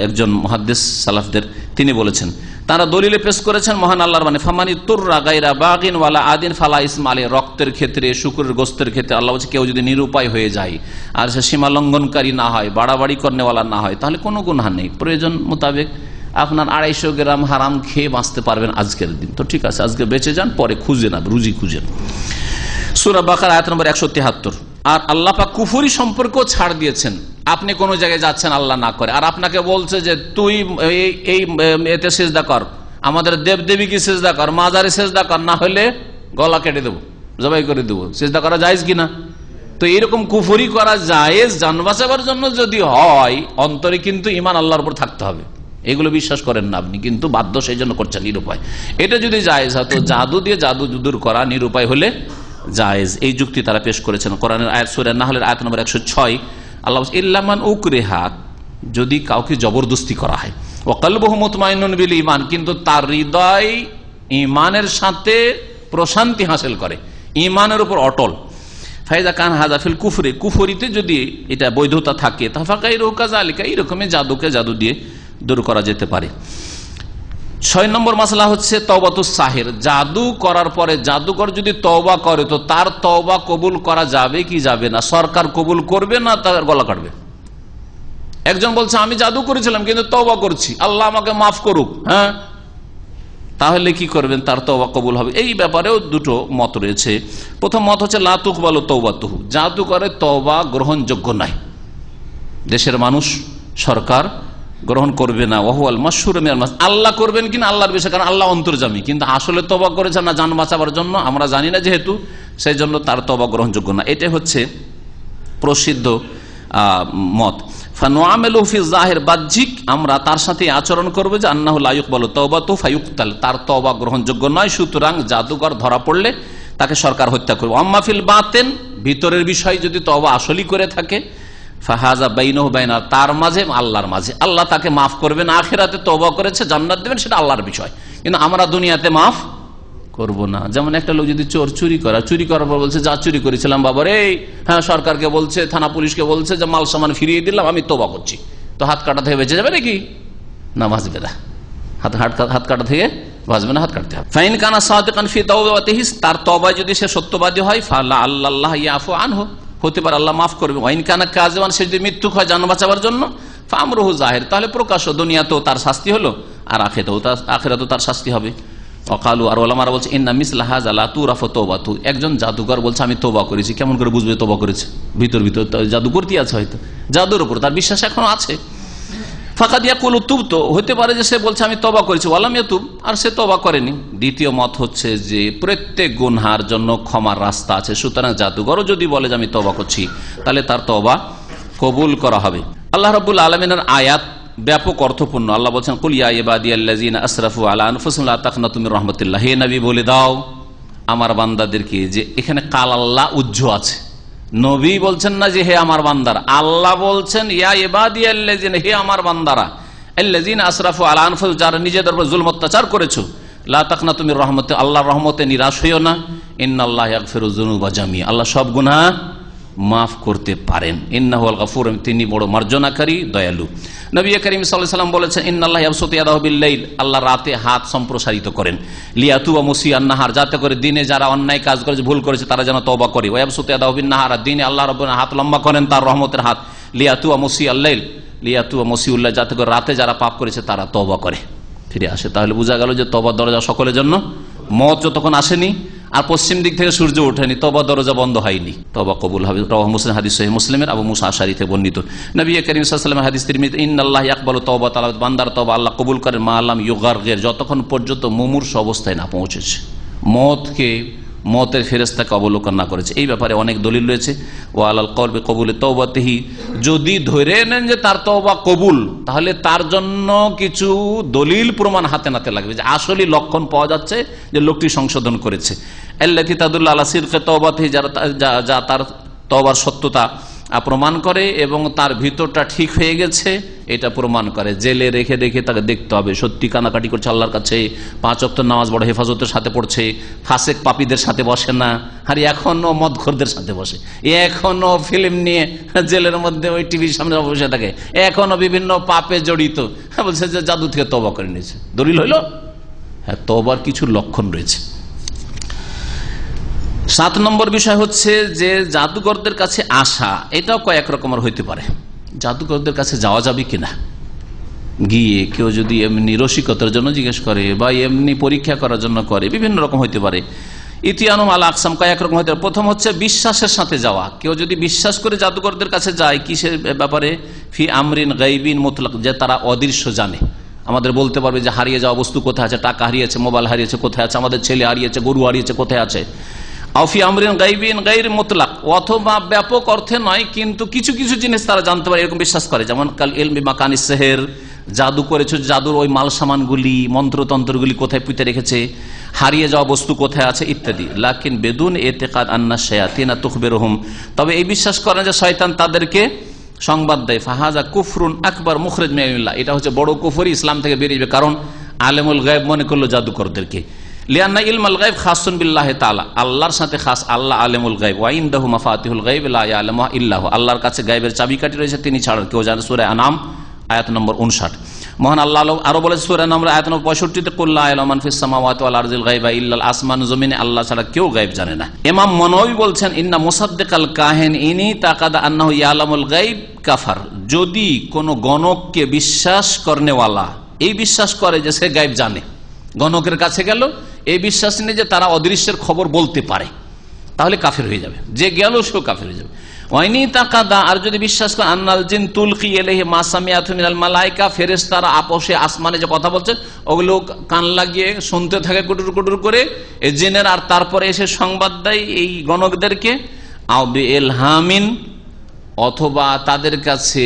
[SPEAKER 4] একজন মুহাদ্দিস সালাফদের, তিনি বলেছেন, তারা দলিলে পেশ করেছেন মহান আল্লাহর মানে, ফামানি তুররা গায়রা বাগিন ওয়ালা আদিন ফালা ইসমা আলাইহি, রক্তের ক্ষেত্রে, শুকরের গোস্তের ক্ষেত্রে আল্লাহ বলছে কেউ যদি নিরুপায় হয়ে যায় আর সে সীমা লঙ্ঘনকারী না হয়, বাড়াবাড়ি করনেওয়ালা না হয়, তাহলে কোনো গুনাহ নেই, প্রয়োজন মোতাবেক আপনার 250 গ্রাম হারাম খেয়ে বাঁচতে পারবেন আজকের দিন, তো ঠিক আছে, আজকে বেঁচে যান, পরে খুঁজে না, রুজি খুঁজেন। সূরা বাকারা আয়াত নম্বর 173। আর আল্লাহ পাক কুফরি সম্পর্কেও ছাড় দিয়েছেন। আপনি কোন জায়গায় যাচ্ছেন আল্লাহ না করে, আর আপনাকে বলছে যে তুই এই এতে সেজদা কর, আমাদের দেবদেবী কি সেজদা কর, মাজারে সেজদা কর, না হলে গলা কেটে দেবো, জবাই করে দেবো। সেজদা করা জায়েজ কিনা? তো এরকম কুফরি করা জায়েজ জান বাঁচাবার জন্য যদি হয়, অন্তরে কিন্তু ঈমান আল্লাহর উপর থাকতে হবে। এগুলো বিশ্বাস করেন না আপনি, কিন্তু বাধ্য সেই জন্য করছেন নিরুপায়। এটা যদি জায়েজ হয় তো জাদু দিয়ে জাদু দূর করা নিরুপায় হলে জায়েজ। এই যুক্তি তারা পেশ করেছেন কোরআনের আয়াত সূরা নাহলের আয়াত নম্বর 106। আল্লাহ ইল্লামান উকরিহা, যদি কাউকে জবরদস্তি করা হয়, ওয়া কলবুহু মুতমাইন্নুন বিল ঈমান, কিন্তু তার হৃদয় ঈমানের সাথে প্রশান্তি হাসিল করে, ঈমানের উপর অটল। ফাইদা কান হাযা ফিল কুফরি, কুফরিতে যদি এটা বৈধতা থাকে, তাফাকাইরু কাযালিকা, এইরকমই জাদুকে জাদু দিয়ে দূর করা যেতে পারে। 6 নম্বর মাসলা হচ্ছে তওবাতুস সাহির, জাদু করার পরে জাদুকর যদি তওবা করে তো তার তওবা কবুল করা যাবে কি যাবে না? সরকার কবুল করবে না তার গলা কাটবে? একজন বলছে আমি জাদু করেছিলাম কিন্তু তওবা করছি, আল্লাহ আমাকে মাফ করুক, হ্যাঁ, তাহলে কি করবেন? তার তওবা কবুল হবে? এই ব্যাপারেও দুটো মত রয়েছে। প্রথম মত হচ্ছে লা তুকবালু তাওবাতুহু, জাদুকরের তওবা গ্রহণযোগ্য নাই, দেশের মানুষ সরকার গ্রহণ করবে না। ওয়াহুয়াল মাশহুর মিনাল মাস, আল্লাহ করবেন কিনা আল্লাহর বিষয়, কারণ আল্লাহ অন্তর্যামী, কিন্তু আসলে তওবা করেছে না জান বাঁচাবার জন্য আমরা জানি না যেহেতু, সেই জন্য তার তওবা গ্রহণযোগ্য না। এটাই হচ্ছে প্রসিদ্ধ মত। ফানুআমিলু ফি যাহির, বাহ্যিক আমরা তার সাথে আচরণ করবে যে আন্নাহু লা ইকবালু তাওবাতু ফায়ুক্তাল, তার তওবা গ্রহণযোগ্য নয়, সুতরাং জাদুকর ধরা পড়লে তাকে সরকার হত্যা করবে। আম্মা ফিল বাতিন, ভিতরের বিষয় যদি তওবা আসলেই করে থাকে, ফাহাজা বাইনহু বাইনা, তার মাঝে আল্লাহর মাঝে, আল্লাহ তাকে মাফ করবেন, আখিরাতে তওবা করেছে জান্নাত দেবেন, সেটা আল্লাহর বিষয়, কিন্তু আমরা দুনিয়াতে মাফ করব না। যেমন একটা লোক যদি চুরি করার পর বলছে যা চুরি করেছিলাম বাবারে, হ্যাঁ, সরকারকে বলছে, থানা পুলিশকে বলছে যে মাল সামান ফিরিয়ে দিলাম, আমি তওবা করছি, তো হাত কাটা থেকে বেঁচে যাবে নাকি? না, বাঁচবে না, হাত কাটা থেকে বাঁচবে না, হাত কাটতে হবে। ফাইন কানা সাদিকান ফি তাওবাতিহি, তার তওবায় যদি সে সত্যবাদী হয়, ফালা আল্লাহ ইয়াফু আনহু, হতে পারে আল্লাহ মাফ করবে। ওয়াইন কানা কাযিবান, সে যদি মিথ্যুক হয় জান বাঁচাবার জন্য, ফামরুহু জাহির, তাহলে প্রকাশ্য, দুনিয়াতেও তার শাস্তি হলো আর আখিরাতেও তার শাস্তি হবে। ওয়াকালু, আর ওলামারা বলছে ইন্না মিসলা হাযা লা তুরাফু তাওবাতু, একজন জাদুকর বলছে আমি তওবা করেছি, কেমন করে বুঝবে তওবা করেছে? ভিতর জাদু করতে আছে, হয়তো জাদুর উপর তার বিশ্বাস এখনো আছে। ফাকাদ ইয়াকুলু তুবতু, হতে পারে যে সে বলছে আমি তওবা করেছি, ওয়ালাম ইয়াতুব, আর সে তওবা করেনি। দ্বিতীয় মত হচ্ছে যে প্রত্যেক গুনহার জন্য ক্ষমার রাস্তা আছে, সুতরাং জাদুকরও যদি বলে যে আমি তওবা করছি, তাহলে তার তওবা কবুল করা হবে। আল্লাহ রাব্বুল আলামিনের আয়াত ব্যাপক অর্থপূর্ণ। আল্লাহ বলছেন কুল ইয়া ইবাদিয়াল্লাযিনা আসরাফু আলা আনফুসিহিম লা তাকনাতু মির রাহমাতিল্লাহ, হে নবী বলে দাও আমার বান্দাদেরকে, যে এখানে কাল আল্লাহ উজ্জ আছে, নবী বলছেন না যে হে আমার বান্দারা, আল্লাহ বলছেন ইয়া ইবাদিয়াল্লাযিনা, হে আমার বান্দারা, আল্লাযিনা আসরাফু আলা আনফুসিহিম, যারা নিজেদের উপর জুলম অত্যাচার করেছো, লা তাকনাতু মির রাহমাতি, আল্লাহর রহমতে নিরাশ হইও না, ইন্নাল্লাহা ইয়াগফিরুয যুনুবা জামিআ, আল্লাহ সব গুনাহ মাফ করতে পারেন, ইন্নাহুল গফুর, তিনি বড় মার্জনাকারী দয়ালু। নবী করিম সাল্লাল্লাহু আলাইহি ওয়াসাল্লাম বলেছেন ইন্নাল্লাহা ইয়াবসুতু ইয়াদাহু বিল-লাইল, আল্লাহ রাতে হাত সম্প্রসারিত করেন, লিয়াতুবা মুসিআন নাহার, যাতে করে দিনে যারা অন্যায় কাজ করেছে, ভুল করেছে, তারা যেন তওবা করে। ওয়া ইয়াবসুতু ইয়াদাহু বিন-নাহার, দিনে আল্লাহ রাব্বুল হাত লম্বা করেন, তার রহমতের হাত, লিয়াতুবা মুসিআল-লাইল, লিয়াতুবা মুসিউল-লাইল, যাতে করে রাতে যারা পাপ করেছে তারা তওবা করে, ফিরে আসে। তাহলে বোঝা গেল যে তওবার দরজা সকলের জন্য, মত যতক্ষণ আসেনি আর পশ্চিম দিক থেকে সূর্য ওঠেনি, তওবা দরজা বন্ধ হয়নি, তওবা কবুল হবে। রাওয়াহু মুসলিম, হাদিস সহিহ মুসলিমের আবু মুসা আশআরী থেকে বর্ণিত। নবী করিম সাল্লাল্লাহু আলাইহি ওয়াসাল্লাম হাদিস তিরমিজি, ইন্নাল্লাহা ইয়াকবালু তাওবাতাল আবদ, বান্দার তওবা আল্লাহ কবুল করেন মা লাম ইউগারগির, যতক্ষণ পর্যন্ত মুমূর্ষ অবস্থায় না পৌঁছেছে, মতের ফেরেশতাকে অবলোকন না করেছে। এই ব্যাপারে অনেক দলিল রয়েছে। ওয়া আলাল কওলি কবুল তাওবাতিহি, যদি ধরে নেন যে তার তওবা কবুল, তাহলে তার জন্য কিছু দলিল প্রমাণ হাতে নাতে লাগবে, যে আসলে লক্ষণ পাওয়া যাচ্ছে যে লোকটি সংশোধন করেছে। আল্লাতী তাদুল্লু আলা সিদকি তাওবাতিহি, যা তার তওবার সত্যতা প্রমাণ করে এবং তার ভিতরটা ঠিক হয়ে গেছে এটা প্রমাণ করে। জেলে রেখে তাকে দেখতে হবে সত্যি কানাকাটি করছে আল্লাহর কাছে, 5 ওয়াক্ত নামাজ বড় হেফাজতের সাথে পড়ছে, ফাসেক পাপীদের সাথে বসে না, আর এখনো মদখোরদের সাথে বসে, এখনো ফিল্ম নিয়ে জেলের মধ্যে ওই টিভির সামনে বসে থাকে, এখনো বিভিন্ন পাপে জড়িত, বলছে যে জাদু থেকে তওবা করে নিয়েছে। দলিল হইল? হ্যাঁ, তওবার কিছু লক্ষণ রয়েছে। 7 নম্বর বিষয় হচ্ছে যে জাদুকরদের কাছে আসা, এটাও কয়েক রকমের হইতে পারে। জাদুকরদের কাছে যাওয়া যাবে কিনা, গিয়ে কেউ যদি এমনি রসিকতার জন্য জিজ্ঞেস করে বা এমনি পরীক্ষা করার জন্য করে, বিভিন্ন রকম হইতে পারে। ইতিয়ানুম আলা আকসাম, কয়েক রকম হইতে পারে। প্রথম হচ্ছে বিশ্বাসের সাথে যাওয়া। কেউ যদি বিশ্বাস করে জাদুকরদের কাছে যায়, কিসের ব্যাপারে? ফি আমরিন গাইবিন মুতলাক, যে তারা অদৃশ্য জানে, আমাদের বলতে পারবে যে হারিয়ে যাওয়া বস্তু কোথায় আছে, টাকা হারিয়েছে, মোবাইল হারিয়েছে কোথায় আছে, আমাদের ছেলে হারিয়েছে, গরু হারিয়েছে কোথায় আছে। আফি আমরিন গাইবিন গাইর মুতলাক, অথবা ব্যাপক অর্থে নয় কিন্তু কিছু কিছু জিনিস তারা জানতে পারে, এরকম বিশ্বাস করে। যেমন কাল ইলমি মাকানিস সেহের, জাদু করেছে, জাদুর ওই মাল সামানগুলি, মন্ত্রতন্ত্রগুলি কোথায় পুঁতে রেখেছে, হারিয়ে যাওয়া বস্তু কোথায় আছে ইত্যাদি। লাকিন বেদুন এতেকাদ আন্না শায়াতিনা তুখবিরুহুম, তবে এই বিশ্বাস করেন যে শয়তান তাদেরকে সংবাদ দেয়। ফাহাজা কুফরুন আকবার মুখরিজ মিনাল্লাহ, এটা হচ্ছে বড় কুফরি, ইসলাম থেকে বেরিয়ে যাবে। কারণ আলেমুল গায়ব মনে করলো জাদুকরদেরকে। লিআন্না ইলমাল গায়ব খাসুন বিল্লাহি তাআলা, আল্লাহর সাথে খাস, আল্লাহ আলেমুল গায়ব। ওয়া ইনদাহু মাফাতিহুল গায়ব লা ইয়ালামুহা ইল্লাহু, আল্লাহর কাছে গায়বের চাবিকাঠি রয়েছে, তিনি ছাড়া কেউ জানে। সূরা আনাম আয়াত নম্বর 59। মহান আল্লাহ আরো বলেছে সূরা নম্বর আয়াত নম্বর 65-তে, কুল লা ইয়ালামু মান ফিস সামাওয়াতি ওয়াল আরদিল গায়বা ইল্লাল আসমান, জমিনে আল্লাহ ছাড়া কেউ গায়ব জানে না। ইমাম মুনাওয়ি বলছেন, ইন্না মুসাদ্দিকাল কাহিন ইনি তাকাদা আন্নাহু ইয়ালামুল গায়ব কাফার, যদি কোন গণককে বিশ্বাস করনেওয়ালা এই বিশ্বাস করে যে সে গায়ব জানে, গণকের কাছে গেল, এই বিশ্বাস নিয়ে যে তারা অদৃশ্যের খবর বলতে পারে, তাহলে কাফের হয়ে যাবে, যে গেল সেও কাফের হয়ে যাবে। ওয়াইনি তাকাদা, আর যদি বিশ্বাস করে আন্নাল জিন তুলকি ইলাইহি মা সামিআতু মিনাল মালায়েকা, ফেরেশতারা আপসে আসমানে যে কথা বলছেন ওগুলো কান লাগিয়ে শুনতে থাকে কুটুর কুটুর করে এই জিনের, আর তারপরে এসে সংবাদ দেয় এই গণকদেরকে। আও বিইলহামিন, অথবা তাদের কাছে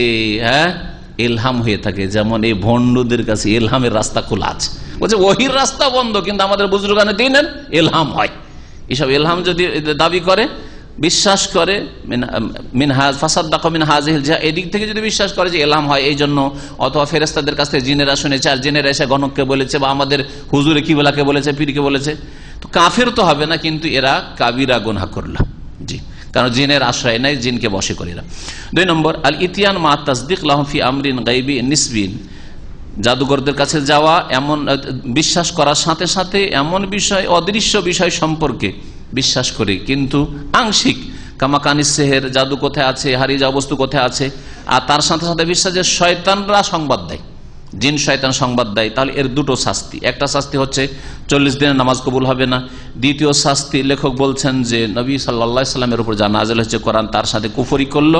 [SPEAKER 4] ইলহাম হয়ে থাকে, যেমন এই ভণ্ডদের কাছে ইলহামের রাস্তা খোলা আছে, বলছে ওহির রাস্তা বন্ধ কিন্তু আমাদের বুজুর্গানে দিনের ইলহাম হয়। এসব ইলহাম যদি দাবি করে, বিশ্বাস করে, মিনহাজ ফাসাদ্দাকা মিন হাযিহিল জিহা, এদিক থেকে যদি বিশ্বাস করে যে ইলহাম হয় এই জন্য, অথবা ফেরেশতাদের কাছ থেকে জিনেরা শুনেছে আর জিনেরা এসে গণককে বলেছে, বা আমাদের হুজুরে কিবলাকে বলেছে, পীরকে বলেছে, তো কাফের তো হবে না, কিন্তু এরা কাবিরা গুনাহ করলো। জি, কারণ জিনের আশ্রয় নাই, জিনকে বশে করে এরা। 2 নম্বর আল ইতিয়ান মা তাসদিক লাহুম ফি আমরিন গায়বি নিসবিন, জাদুকরদের কাছে যাওয়া, এমন বিশ্বাস করার সাথে সাথে এমন বিষয়, অদৃশ্য বিষয় সম্পর্কে বিশ্বাস করে কিন্তু আংশিক, কামাকানিস সেহের, জাদু কোথায় আছে, হারিয়ে যাওয়া বস্তু কোথায় আছে, আর তার সাথে সাথে বিশ্বাস যে শয়তানরা সংবাদ দেয়, জিন শয়তান সংবাদ দেয়, তাহলে এর দুটো শাস্তি। একটা শাস্তি হচ্ছে 40 দিনের নামাজ কবুল হবে না। দ্বিতীয় শাস্তি লেখক বলছেন যে নবী সাল্লাল্লাহু আলাইহি সাল্লামের উপর যা নাযিল হয়েছে কোরআন, তার সাথে কুফরি করলো।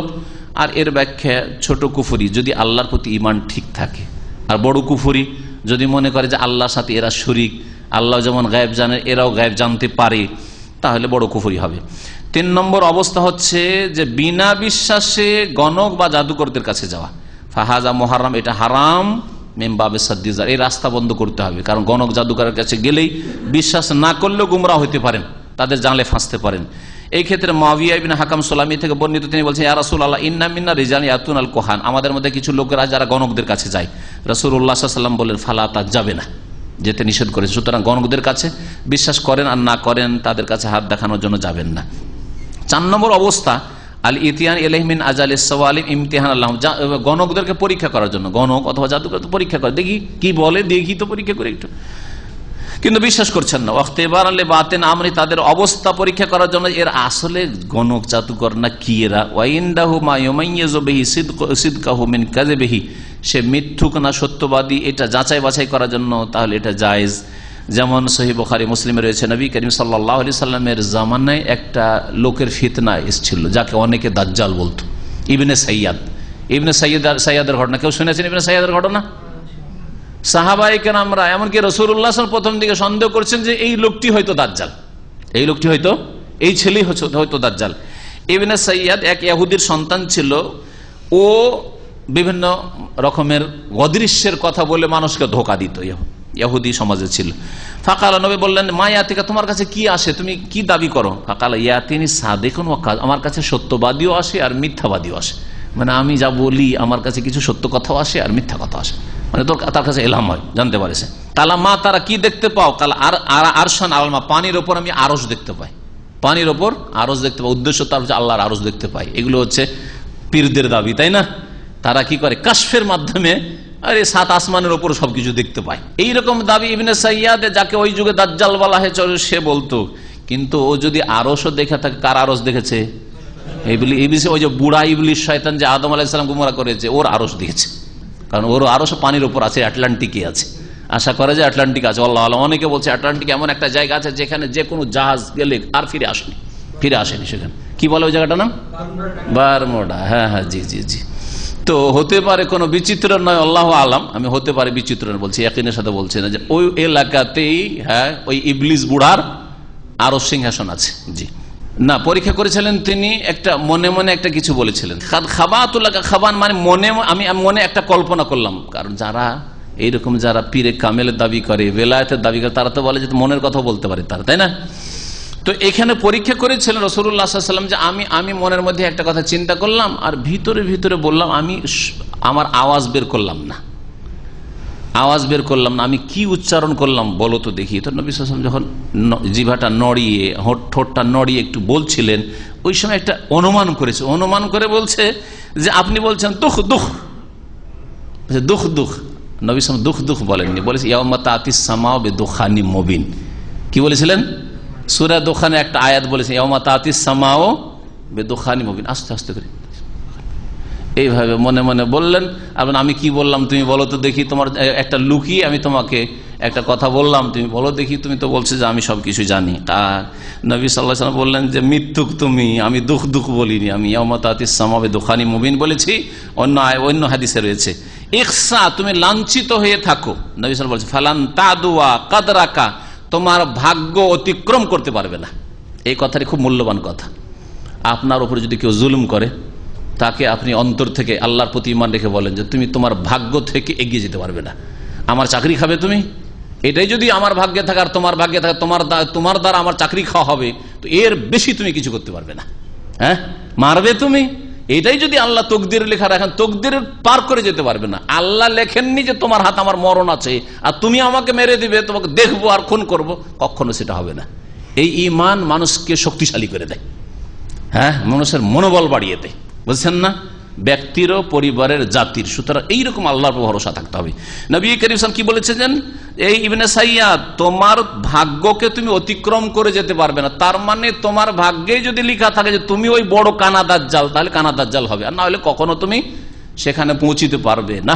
[SPEAKER 4] আর এর ব্যাখ্যা, ছোট কুফরি যদি আল্লাহর প্রতি ঈমান ঠিক থাকে, আর বড় কুফরি যদি মনে করে যে আল্লাহর সাথে এরা শরীক, আল্লাহ যেমন গায়েব জানে এরাও গায়েব জানতে পারে, তাহলে বড় কুফরি হবে। 3 নম্বর অবস্থা হচ্ছে যে বিনা বিশ্বাসে গণক বা জাদুকরদের কাছে যাওয়া, ফাহাজা মুহাররাম, এটা হারাম, মিনবাবে সাদ্দিজার, এই রাস্তা বন্ধ করতে হবে। কারণ গণক জাদুকরের কাছে গেলেই বিশ্বাস না করলেও গুমরাহ হতে পারেন, তাদের জালে ফাঁসতে পারেন। এই ক্ষেত্রে মুআবিয়া ইবনে হাকাম সুলামি থেকে বর্ণিত, তিনি বলছেন, ইয়া রাসূলুল্লাহ ইন্না মিন্না রিজাল ইয়াতুনাল কুহান, আমাদের মধ্যে কিছু লোকেরা যারা গণকদের কাছে যায়। রাসূলুল্লাহ সাল্লাল্লাহু আলাইহি ওয়াসাল্লাম বলেন, ফালা তা যাবে না, যেতে নিষেধ করেছে। সুতরাং গণকদের কাছে বিশ্বাস করেন আর না করেন, তাদের কাছে হাত দেখানোর জন্য যাবেন না। 4 নম্বর অবস্থা আল ইতিয়ান ইলাইহি মিন আজালিস সাওয়ালিম ইমতিহান আল্লাহ, গণকদেরকে পরীক্ষা করার জন্য, গণক অথবা জাদুকর পরীক্ষা করে, দেখি কি বলে, দেখি তো পরীক্ষা করে একটু, কিন্তু বিশ্বাস করছেন না। ওয়াক্তেবার আলে বাতেন আমরি, তাদের অবস্থা পরীক্ষা করার জন্য, এর আসলে গণক জাদুকর না কি এরা। ওয়াইনদাহু মা ইউমাইয়িজু বিহি সিদকাহু মিন কাযিবিহি, সে মিথ্যুক না সত্যবাদী, এটা যাচাই বাছাই করার জন্য, তাহলে এটা জায়েজ। যেমন সহিহ বুখারী মুসলিমে রয়েছে, নবী করিম সাল্লাল্লাহু আলাইহি সাল্লামের জামানায় একটা লোকের ফিতনা এসেছিল, যাকে অনেকে দাজ্জাল বলতো, ইবনে সাইয়াদ। ইবনে সাইয়াদের ঘটনা কেউ শুনেছেন? ইবনে সাইয়াদের ঘটনা সাহাবায়ে কেরামরা, এমনকি রাসূলুল্লাহ সাল্লাল্লাহু আলাইহি ওয়াসাল্লাম প্রথম দিকে সন্দেহ করছেন যে এই লোকটি হয়তো দাজ্জাল, এই লোকটি হয়তো, এই ছেলেই হয়তো দাজ্জাল। ইবনে সাইয়াদ এক ইহুদির সন্তান ছিল, ও বিভিন্ন রকমের অদৃশ্যের কথা বলে মানুষকে ধোঁকা দিত, ইহুদি সমাজে ছিল। ফাকালা, নবী বললেন, মা ইয়াতিকা, তোমার কাছে কি আসে, তুমি কি দাবি করো? ফাকালা ইয়াতিনি সাদিকুন ওয়া কায, আমার কাছে সত্যবাদীও আসে আর মিথ্যাবাদীও আসে, মানে আমি যা বলি আমার কাছে কিছু সত্য কথাও আসে আর মিথ্যা কথা আসে, মানে তার কাছে ইলহাম হয়, জানতে পারেছে। কালা মা, তারা কি দেখতে পাও? কালা আরশান আলমা, পানির ওপর আমি আরশ দেখতে পাই, পানির ওপর আরশ দেখতে পাই, উদ্দেশ্য তার হচ্ছে আল্লাহর আরশ দেখতে পাই। এগুলো হচ্ছে পীরদের দাবি, তাই না? তারা কি করে, কাশফের মাধ্যমে আরে 7 আসমানের ওপর সবকিছু দেখতে পায়, এইরকম দাবি ইবনে সাইয়াদ, যাকে ওই যুগে দাজ্জাল বলা হয়, সে বলতো। কিন্তু ও যদি আরশও দেখে থাকে, কার আরশ দেখেছে? ইবলিস, ওই যে বুড়া ইবলিস শয়তান যে আদম আলাইহিস সালাম গুমরা করেছে, ওর আরশ দেখেছে, কারণ ওর আরো সব পানির উপর আছে, আটলান্টিকে আছে, আশা করে যে আটলান্টিক আছে। আল্লাহ আল্লাহ, অনেকে বলছে আটলান্টিক এমন একটা জায়গা আছে যেখানে যে কোনো জাহাজ গেলে আর ফিরে আসেনি সেখানে। কি বলে ওই জায়গাটার নাম? বারমুডা। হ্যাঁ হ্যাঁ, জি জি জি। তো হতে পারে কোনো বিচিত্র নয়, আল্লাহ আলাম, আমি হতে পারে বিচিত্র বলছি, ইয়াকিনের সাথে বলছি না, যে ওই এলাকাতেই হ্যাঁ ওই ইবলিস বুড়ার আরো সিংহাসন আছে। জি না, পরীক্ষা করেছিলেন তিনি, একটা মনে মনে একটা কিছু বলেছিলেন। খাবান মানে আমি মনে একটা কল্পনা করলাম, কারণ যারা এইরকম যারা পীরে কামেলের দাবি করে, বেলায়েতের দাবি করে, তারা তো বলে যে মনের কথা বলতে পারে তারা, তাই না? তো এখানে পরীক্ষা করেছিলেন রাসূলুল্লাহ সাল্লাল্লাহু আলাইহি ওয়াসাল্লাম যে আমি মনের মধ্যে একটা কথা চিন্তা করলাম আর ভিতরে ভিতরে বললাম, আমি আমার আওয়াজ বের করলাম না, আমি কি উচ্চারণ করলাম বলো তো দেখি। তো নবী সাল্লাল্লাহু আলাইহি ওয়াসাল্লাম যখন জিভাটা নড়িয়ে ঠোঁটটা নড়িয়ে একটু বলছিলেন, ওই সময় একটা অনুমান করে বলছে যে আপনি বলছেন দুখ দুখ দুখ দুখ। নবী সাল্লাল্লাহু দুখ দুখ বলেননি, বলেছে ইয়াউমা তাতিস সামাউ বিদুখানি মুবিন। কি বলেছিলেন? সূরা দুখানে একটা আয়াত বলেছে ইয়াউমা তাতিস সামাউ বিদুখানি মুবিন। আস্তে আস্তে করে এইভাবে মনে মনে বললেন। আমি কি বললাম তুমি বলো তো দেখি, তোমার একটা লুকিয়ে আমি তোমাকে একটা কথা বললাম, তুমি বলো দেখি। তুমি তো বলছো যে আমি সবকিছু জানি। আর নবী সাল্লাল্লাহু আলাইহি ওয়াসাল্লাম বললেন যে মিথ্যুক তুমি, আমি দুখ দুখ বলিনি, আমি ইয়াউমা তাতিস সামাউ বিদুখানি মুবিন বলেছি। অন্য হাদিসে রয়েছে ইখসা, তুমি লাঞ্ছিত হয়ে থাকো। নবী সাল্লাল্লাহু আলাইহি ওয়াসাল্লাম বলছে ফালান তাদুয়া কাদরাকা, তোমার ভাগ্য অতিক্রম করতে পারবে না। এই কথাটি খুব মূল্যবান কথা। আপনার উপরে যদি কেউ জুলুম করে, তাকে আপনি অন্তর থেকে আল্লাহর প্রতি ঈমান রেখে বলেন যে তুমি তোমার ভাগ্য থেকে এগিয়ে যেতে পারবে না, আমার চাকরি খাবে তুমি, এটাই যদি আমার ভাগ্যে থাকে আর তোমার ভাগ্যে থাকে তোমার দ্বারা আমার চাকরি খাওয়া হবে, তো এর বেশি তুমি কিছু করতে পারবে না, হ্যাঁ মারবে তুমি, এটাই যদি আল্লাহ তকদিরে লেখা রাখেন, তকদির পার করে যেতে পারবে না। আল্লাহ লেখেননি যে তোমার হাত আমার মরণ আছে আর তুমি আমাকে মেরে দিবে, তোমাকে দেখবো আর খুন করবো, কখনো সেটা হবে না। এই ঈমান মানুষকে শক্তিশালী করে দেয়, হ্যাঁ মানুষের মনোবল বাড়িয়ে দেয়, বুঝছেন না? ব্যক্তির, পরিবারের, জাতির। সুতরাং এইরকম আল্লাহর ভরসা থাকতে হবে। নবী করিম সাল্লাল্লাহু আলাইহি ওয়াসাল্লাম কি বলেছেন? এই ইবনে সাইয়াদ, তোমার ভাগ্যকে তুমি অতিক্রম করে যেতে পারবে না। তার মানে তোমার ভাগ্যে যদি লেখা থাকে যে তুমি ওই বড় কানা দাজ্জাল, তাহলে কানা দাজ্জাল হবে, আর না হলে কখনো তুমি সেখানে পৌঁছিতে পারবে না।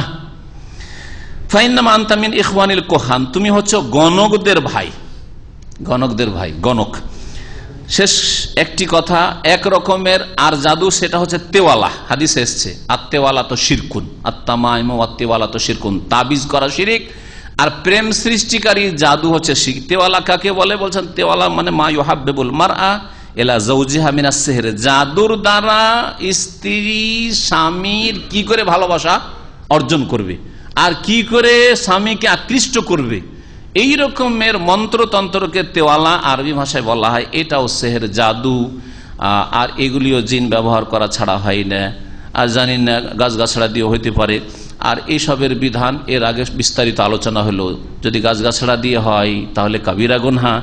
[SPEAKER 4] ফাইন্নামা আনতা মিন ইখওয়ানিল কুহান, তুমি হচ্ছে গণকদের ভাই, গণক। শেষ একটি কথা, এক রকমের আর জাদু, সেটা হচ্ছে তেওয়ালা। হাদিসে এসছে আত্তেওয়ালা তো শিরকুন, আত্তামাইম আত্তেওয়ালা তো শিরকুন, তাবিজ করা শিরিক, আর প্রেম সৃষ্টিকারী জাদু হচ্ছে শিরক। তেওয়ালা কাকে বলে? বলছেন তেওয়ালা মানে মা ইউহাব্বিবুল মারআ ইলা যাওজিহা মিনাস সিহর, জাদুর দ্বারা স্ত্রী স্বামীর কি করে ভালোবাসা অর্জন করবে আর কি করে স্বামীকে আকৃষ্ট করবে, এই রকমের মন্ত্রতন্ত্রকে তেওয়ালা আরবি ভাষায় বলা হয়। এটাও সেহের, জাদু। আর এগুলিও জিন ব্যবহার করা ছাড়া হয় না, আর জানি না গাছগাছড়া দিয়ে হইতে পারে। আর এইসবের বিধান এর আগে বিস্তারিত আলোচনা হলো। যদি গাছগাছড়া দিয়ে হয় তাহলে কাবিরা গুনহা,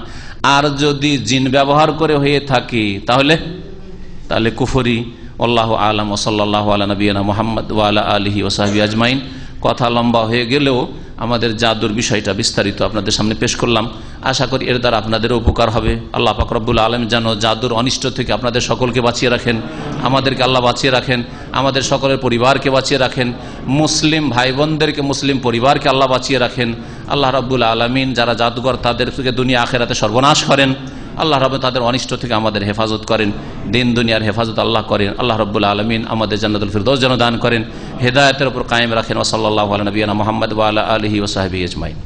[SPEAKER 4] আর যদি জিন ব্যবহার করে হয়ে থাকে তাহলে কুফরি। আল্লাহু আ'লাম। ওয়া সাল্লাল্লাহু আলা নবিয়িনা মুহাম্মদ ওয়া আলা আলিহি ওয়া সাহবিহি আজমাইন। কথা লম্বা হয়ে গেলেও আমাদের জাদুর বিষয়টা বিস্তারিত আপনাদের সামনে পেশ করলাম। আশা করি এর দ্বারা আপনাদের উপকার হবে। আল্লাহ পাক রব্বুল আলামিন যেন জাদুর অনিষ্ট থেকে আপনাদের সকলকে বাঁচিয়ে রাখেন, আমাদেরকে আল্লাহ বাঁচিয়ে রাখেন, আমাদের সকলের পরিবারকে বাঁচিয়ে রাখেন, মুসলিম ভাই বোনদেরকে, মুসলিম পরিবারকে আল্লাহ বাঁচিয়ে রাখেন। আল্লাহ রব্বুল আলামিন যারা জাদুঘর, তাদেরকে দুনিয়া আখেরাতে সর্বনাশ করেন। আল্লাহ রব তাদের অনিষ্ট থেকে আমাদের হেফাজত করেন, দিন দুনিয়ার হেফাজত আল্লাহ করেন। আল্লাহ রব্বুল আলামিন আমাদের জান্নাতুল ফিরদৌস যেন দান করেন, হেদায়েতের উপর কায়েম রাখেন। ওয়া সাল্লাল্লাহু আলা নবিয়িনা মুহাম্মদ ওয়া আলা আলিহি ওয়া সাহবিহি আজমাইন।